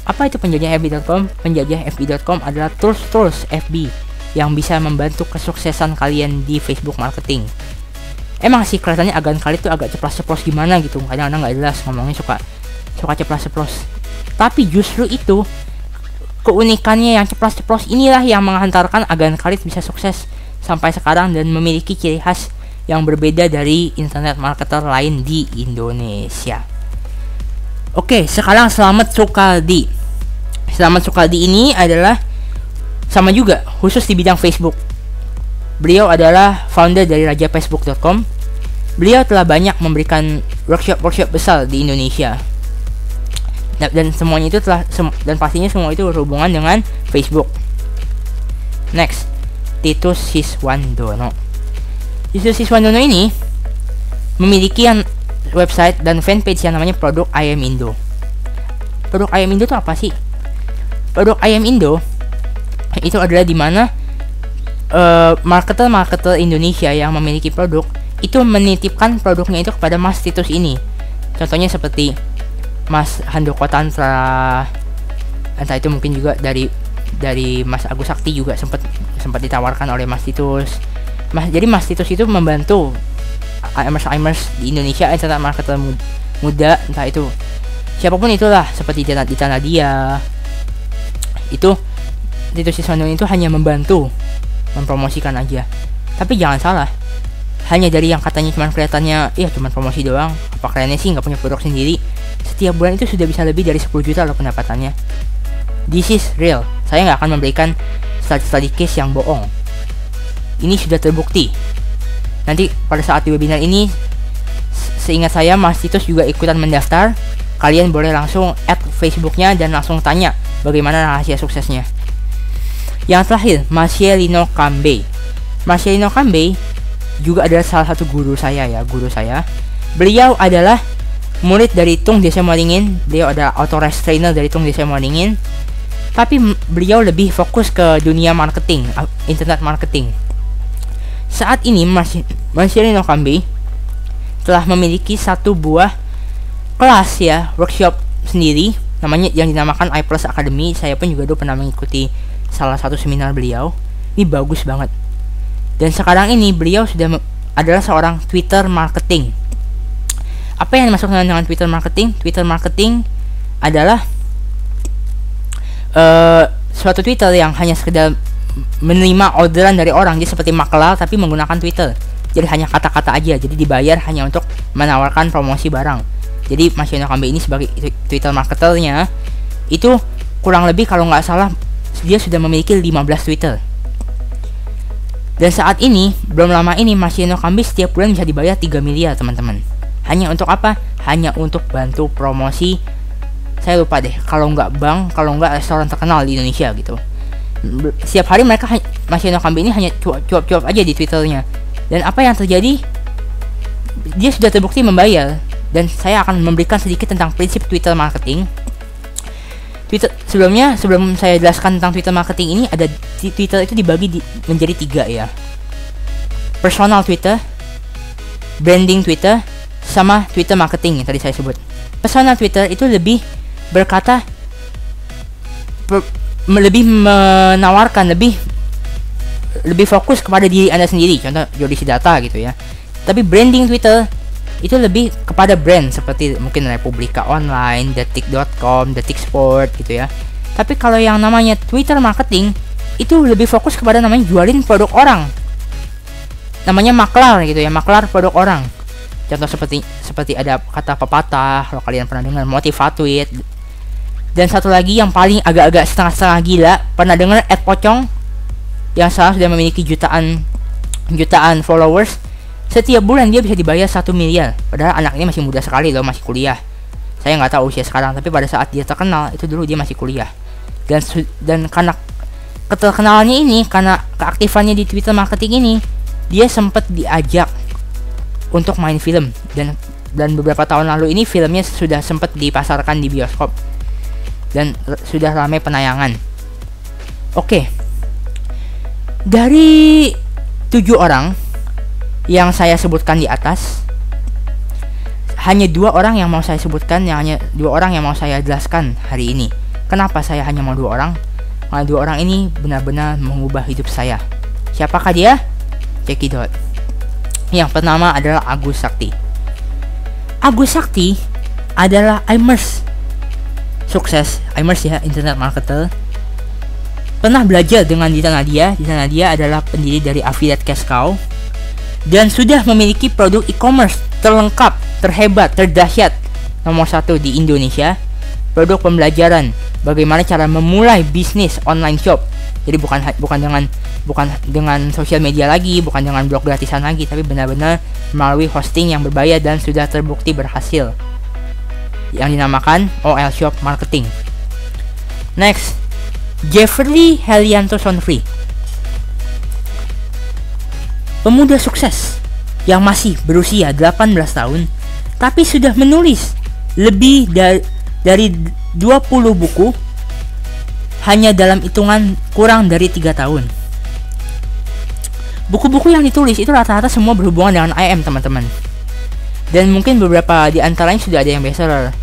Speaker 1: Apa itu penjajahfb.com? Penjajahfb.com adalah tools FB yang bisa membantu kesuksesan kalian di Facebook marketing. Emang sih kelihatannya Agan Khalid tuh agak ceplas-ceplos gimana gitu, kadang-kadang nggak jelas ngomongnya, suka ceplas-ceplos. Tapi justru itu keunikannya, yang ceplas-ceplos inilah yang menghantarkan Agan Khalid bisa sukses sampai sekarang dan memiliki ciri khas yang berbeda dari internet marketer lain di Indonesia. Oke, sekarang Slamet Sukaldi. Slamet Sukaldi ini adalah sama juga khusus di bidang Facebook. Beliau adalah founder dari rajafacebook.com. Beliau telah banyak memberikan workshop besar di Indonesia. Dan semuanya itu dan pastinya semua itu berhubungan dengan Facebook. Next, Titus Siswandono. Titus Siswandono ini memiliki website dan fanpage yang namanya Produk Ayam Indo. Produk Ayam Indo itu apa sih? Produk Ayam Indo itu adalah di mana marketer Indonesia yang memiliki produk itu menitipkan produknya itu kepada Mas Titus ini. Contohnya seperti Mas Handoko Tantra, entah itu mungkin juga dari Mas Agus Sakti juga sempat ditawarkan oleh Mas Titus. Jadi Mas Titus itu membantu IMers di Indonesia, internet marketer muda, entah itu siapapun itulah, seperti Dita Nadia. Itu Titus Siswandono itu hanya membantu mempromosikan aja. Tapi jangan salah, hanya dari yang katanya cuma kelihatannya cuma promosi doang, apa kerennya sih nggak punya produk sendiri, setiap bulan itu sudah bisa lebih dari 10 juta loh pendapatannya. This is real. Saya nggak akan memberikan study case yang bohong. Ini sudah terbukti. Nanti pada saat di webinar ini, seingat saya Mas Titus juga ikutan mendaftar. Kalian boleh langsung add Facebooknya dan langsung tanya bagaimana rahasia suksesnya. Yang terakhir, Marcelino Kambe. Marcelino Kambe juga adalah salah satu guru saya. Beliau adalah murid dari Tung Desa Moringin. Beliau adalah authorized trainer dari Tung Desa Moringin. Tapi beliau lebih fokus ke dunia marketing, internet marketing. Saat ini Marcelino Kambe telah memiliki satu buah kelas workshop sendiri namanya yang dinamakan I+ Academy. Saya pun juga dulu pernah mengikuti salah satu seminar beliau. Ini bagus banget. Dan sekarang ini beliau sudah adalah seorang Twitter marketing. Apa yang dimaksud dengan Twitter marketing? Twitter marketing adalah suatu Twitter yang hanya sekedar menerima orderan dari orang. Dia seperti makelar tapi menggunakan Twitter. jadi hanya kata-kata aja, jadi dibayar hanya untuk menawarkan promosi barang. Jadi Mas Yono Kambe ini sebagai Twitter marketernya itu kurang lebih kalau nggak salah dia sudah memiliki 15 Twitter. Dan saat ini, belum lama ini Mas Yono Kambe setiap bulan bisa dibayar 3 miliar teman-teman. Hanya untuk apa? Hanya untuk bantu promosi, saya lupa deh, kalau nggak bank, kalau nggak restoran terkenal di Indonesia gitu. Setiap hari mereka, Mas Yono Kambe ini hanya cuap-cuap aja di Twitternya. Dan apa yang terjadi? Dia sudah terbukti membayar. Dan saya akan memberikan sedikit tentang prinsip Twitter marketing. Sebelum saya jelaskan tentang Twitter marketing ini, ada Twitter itu dibagi menjadi 3 ya. Personal Twitter, branding Twitter, sama Twitter marketing yang tadi saya sebut. Personal Twitter itu lebih berkata, lebih menawarkan, lebih fokus kepada diri Anda sendiri, contoh Jody Siddharta gitu ya. Tapi branding Twitter itu lebih kepada brand seperti mungkin Republika Online, Detik.com, Detik Sport gitu ya. Tapi kalau yang namanya Twitter marketing itu lebih fokus kepada namanya jualin produk orang. Namanya maklar gitu ya, maklar produk orang. Contoh seperti ada kata pepatah, kalau kalian pernah dengar, motivate. Dan satu lagi yang paling agak-agak setengah-setengah gila, pernah dengar @pocong yang salah sudah memiliki jutaan followers. Setiap bulan dia bisa dibayar 1 miliar. Padahal anak ini masih muda sekali loh, masih kuliah. Saya nggak tahu usia sekarang, tapi pada saat dia terkenal itu dulu dia masih kuliah. Dan karena keterkenalannya ini, karena keaktifannya di Twitter marketing ini, dia sempat diajak untuk main film. Dan beberapa tahun lalu ini filmnya sudah sempat dipasarkan di bioskop dan sudah ramai penayangan. Oke. Dari 7 orang yang saya sebutkan di atas, hanya 2 orang yang mau saya sebutkan, hanya 2 orang yang mau saya jelaskan hari ini. Kenapa saya hanya mau 2 orang? Karena 2 orang ini benar-benar mengubah hidup saya. Siapakah dia? Cekidot. Yang pertama adalah Agus Sakti. Agus Sakti adalah Imers sukses, Imers ya, internet marketer. Pernah belajar dengan Dita Nadia. Dita Nadia adalah pendiri dari Affiliate Cash Cow dan sudah memiliki produk e-commerce terlengkap, terhebat, terdahsyat, nomor 1 di Indonesia. Produk pembelajaran bagaimana cara memulai bisnis online shop. Jadi bukan dengan sosial media lagi, bukan dengan blog gratisan lagi, tapi benar-benar melalui hosting yang berbayar dan sudah terbukti berhasil, yang dinamakan OL Shop Marketing. Next, Jeffrey Helianto Sonfree, pemuda sukses yang masih berusia 18 tahun tapi sudah menulis lebih dari 20 buku hanya dalam hitungan kurang dari 3 tahun. Buku-buku yang ditulis itu rata-rata semua berhubungan dengan IM, teman-teman. Dan mungkin beberapa di antaranya sudah ada yang bestseller.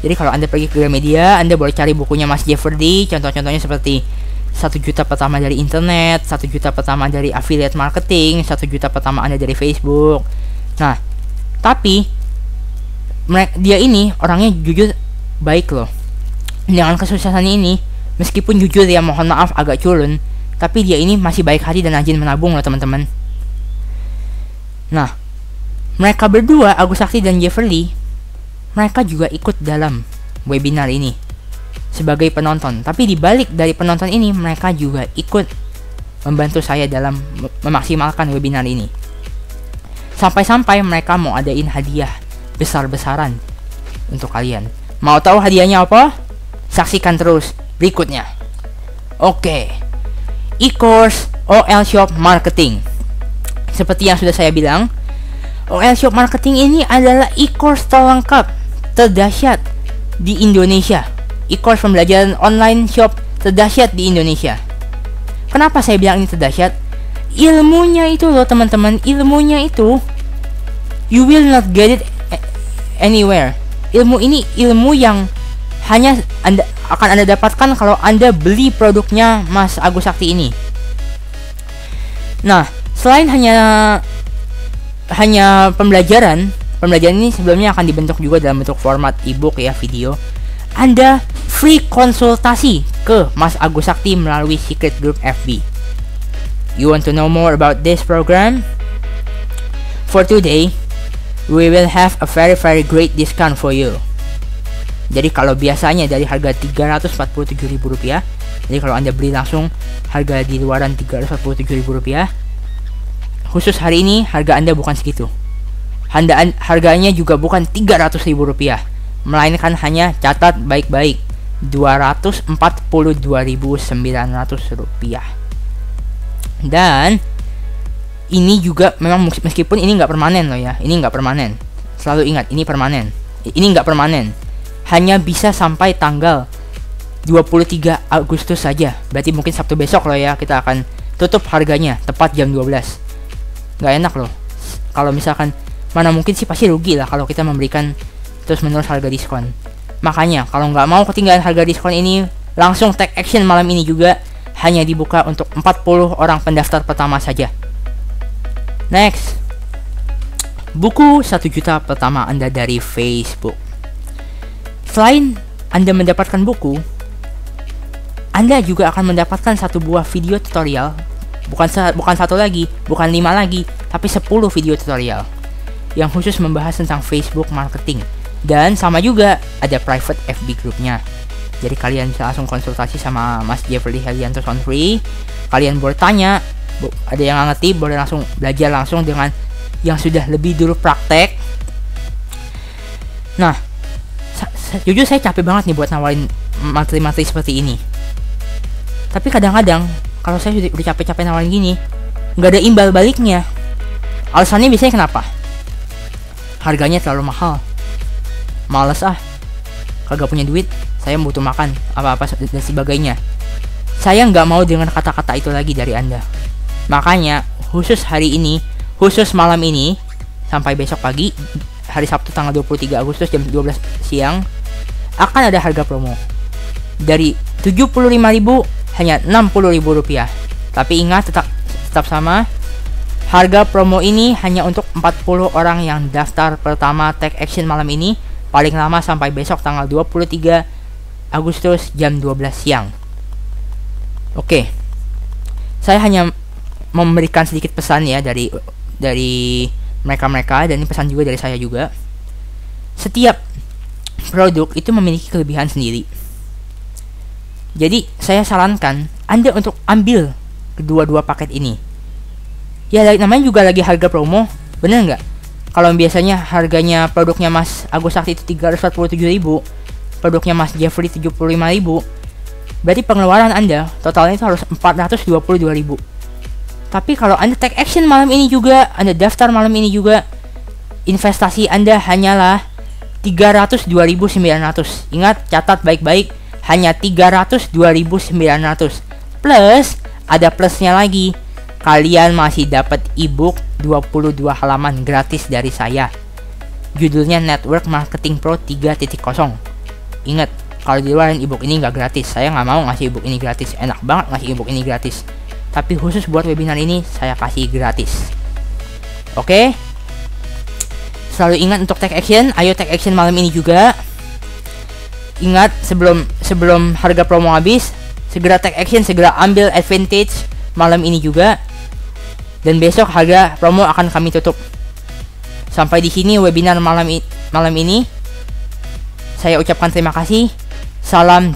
Speaker 1: Jadi kalau Anda pergi ke media, Anda boleh cari bukunya Mas Jeffrey. Contoh-contohnya seperti 1 juta pertama dari internet, 1 juta pertama dari affiliate marketing, 1 juta pertama Anda dari Facebook. Nah, tapi dia ini orangnya jujur baik loh. Dengan kesuksesannya ini, meskipun jujur ya, mohon maaf agak culun, tapi dia ini masih baik hati dan rajin menabung loh teman-teman. Nah, mereka berdua, Agus Sakti dan Jeffrey, mereka juga ikut dalam webinar ini sebagai penonton. Tapi di balik dari penonton ini, mereka juga ikut membantu saya dalam memaksimalkan webinar ini. Sampai-sampai mereka mau adain hadiah besar-besaran untuk kalian. Mau tahu hadiahnya apa? Saksikan terus berikutnya. Oke. E-course OL Shop Marketing. Seperti yang sudah saya bilang, OL Shop Marketing ini adalah e-course terlengkap, terdahsyat di Indonesia. E-course pembelajaran online shop terdahsyat di Indonesia. Kenapa saya bilang ini terdahsyat? Ilmunya itu loh teman-teman, ilmunya itu you will not get it anywhere. Ilmu ini ilmu yang hanya akan Anda dapatkan kalau Anda beli produknya Mas Agus Sakti ini. Nah, selain hanya pembelajaran ini sebelumnya akan dibentuk juga dalam bentuk format ebook ya, video. Anda free konsultasi ke Mas Agus Sakti melalui Secret Group FB. You want to know more about this program? for today, we will have a very great discount for you. Jadi kalau biasanya dari harga Rp347.000, jadi kalau Anda beli langsung harga di luaran Rp347.000, khusus hari ini harga Anda bukan segitu. Harganya juga bukan Rp300.000, melainkan hanya, catat baik-baik, Rp242.900. Dan ini juga memang meskipun ini nggak permanen loh ya, ini nggak permanen. Selalu ingat, ini permanen. Ini nggak permanen. Hanya bisa sampai tanggal 23 Agustus saja. Berarti mungkin Sabtu besok loh ya, kita akan tutup harganya tepat jam 12. Nggak enak loh. Kalau misalkan, mana mungkin sih, pasti rugi lah kalau kita memberikan terus menerus harga diskon. Makanya kalau nggak mau ketinggalan harga diskon ini, langsung take action malam ini juga. Hanya dibuka untuk 40 orang pendaftar pertama saja. Next, buku 1 juta pertama Anda dari Facebook. Selain Anda mendapatkan buku, Anda juga akan mendapatkan satu buah video tutorial. Bukan satu lagi, bukan 5 lagi, tapi 10 video tutorial yang khusus membahas tentang Facebook marketing. Dan sama juga ada private FB groupnya. Jadi kalian bisa langsung konsultasi sama Mas Jeffrey Helianto Sound Free. Kalian boleh tanya, ada yang nggak ngerti boleh langsung belajar langsung dengan yang sudah lebih dulu praktek. Nah, jujur saya capek banget nih buat nawarin materi-materi seperti ini. Tapi kadang-kadang kalau saya udah capek-capek nawarin gini, nggak ada imbal baliknya. Alasannya biasanya kenapa? Harganya terlalu mahal. Males kagak punya duit, saya butuh makan, apa-apa dan sebagainya. Saya nggak mau dengan kata-kata itu lagi dari Anda. Makanya khusus hari ini, khusus malam ini, sampai besok pagi, hari Sabtu tanggal 23 Agustus jam 12 siang, akan ada harga promo. Dari 75.000 hanya Rp60.000. Tapi ingat, tetap sama. Harga promo ini hanya untuk 40 orang yang daftar pertama take action malam ini, paling lama sampai besok tanggal 23 Agustus jam 12 siang. Oke. Saya hanya memberikan sedikit pesan ya dari mereka-mereka, dan ini pesan juga dari saya juga. Setiap produk itu memiliki kelebihan sendiri. Jadi saya sarankan Anda untuk ambil kedua-dua paket ini. Ya namanya juga lagi harga promo, bener nggak? Kalau biasanya harganya produknya Mas Agus Sakti itu 347.000, produknya Mas Jeffrey 75.000, berarti pengeluaran Anda totalnya itu harus 422.000. Tapi kalau Anda take action malam ini juga, Anda daftar malam ini juga, investasi Anda hanyalah 302.900. Ingat, catat baik-baik, hanya 302.900. Plus, ada plusnya lagi. Kalian masih dapat ebook 22 halaman gratis dari saya. Judulnya Network Marketing Pro 3.0. Ingat, kalau di luar ebook ini nggak gratis. Saya nggak mau ngasih ebook ini gratis. Enak banget ngasih ebook ini gratis. Tapi khusus buat webinar ini saya kasih gratis. Oke? Selalu ingat untuk take action. Ayo take action malam ini juga. Ingat, sebelum harga promo habis, segera take action, segera ambil advantage malam ini juga. Dan besok harga promo akan kami tutup. Sampai di sini webinar malam ini. Saya ucapkan terima kasih. Salam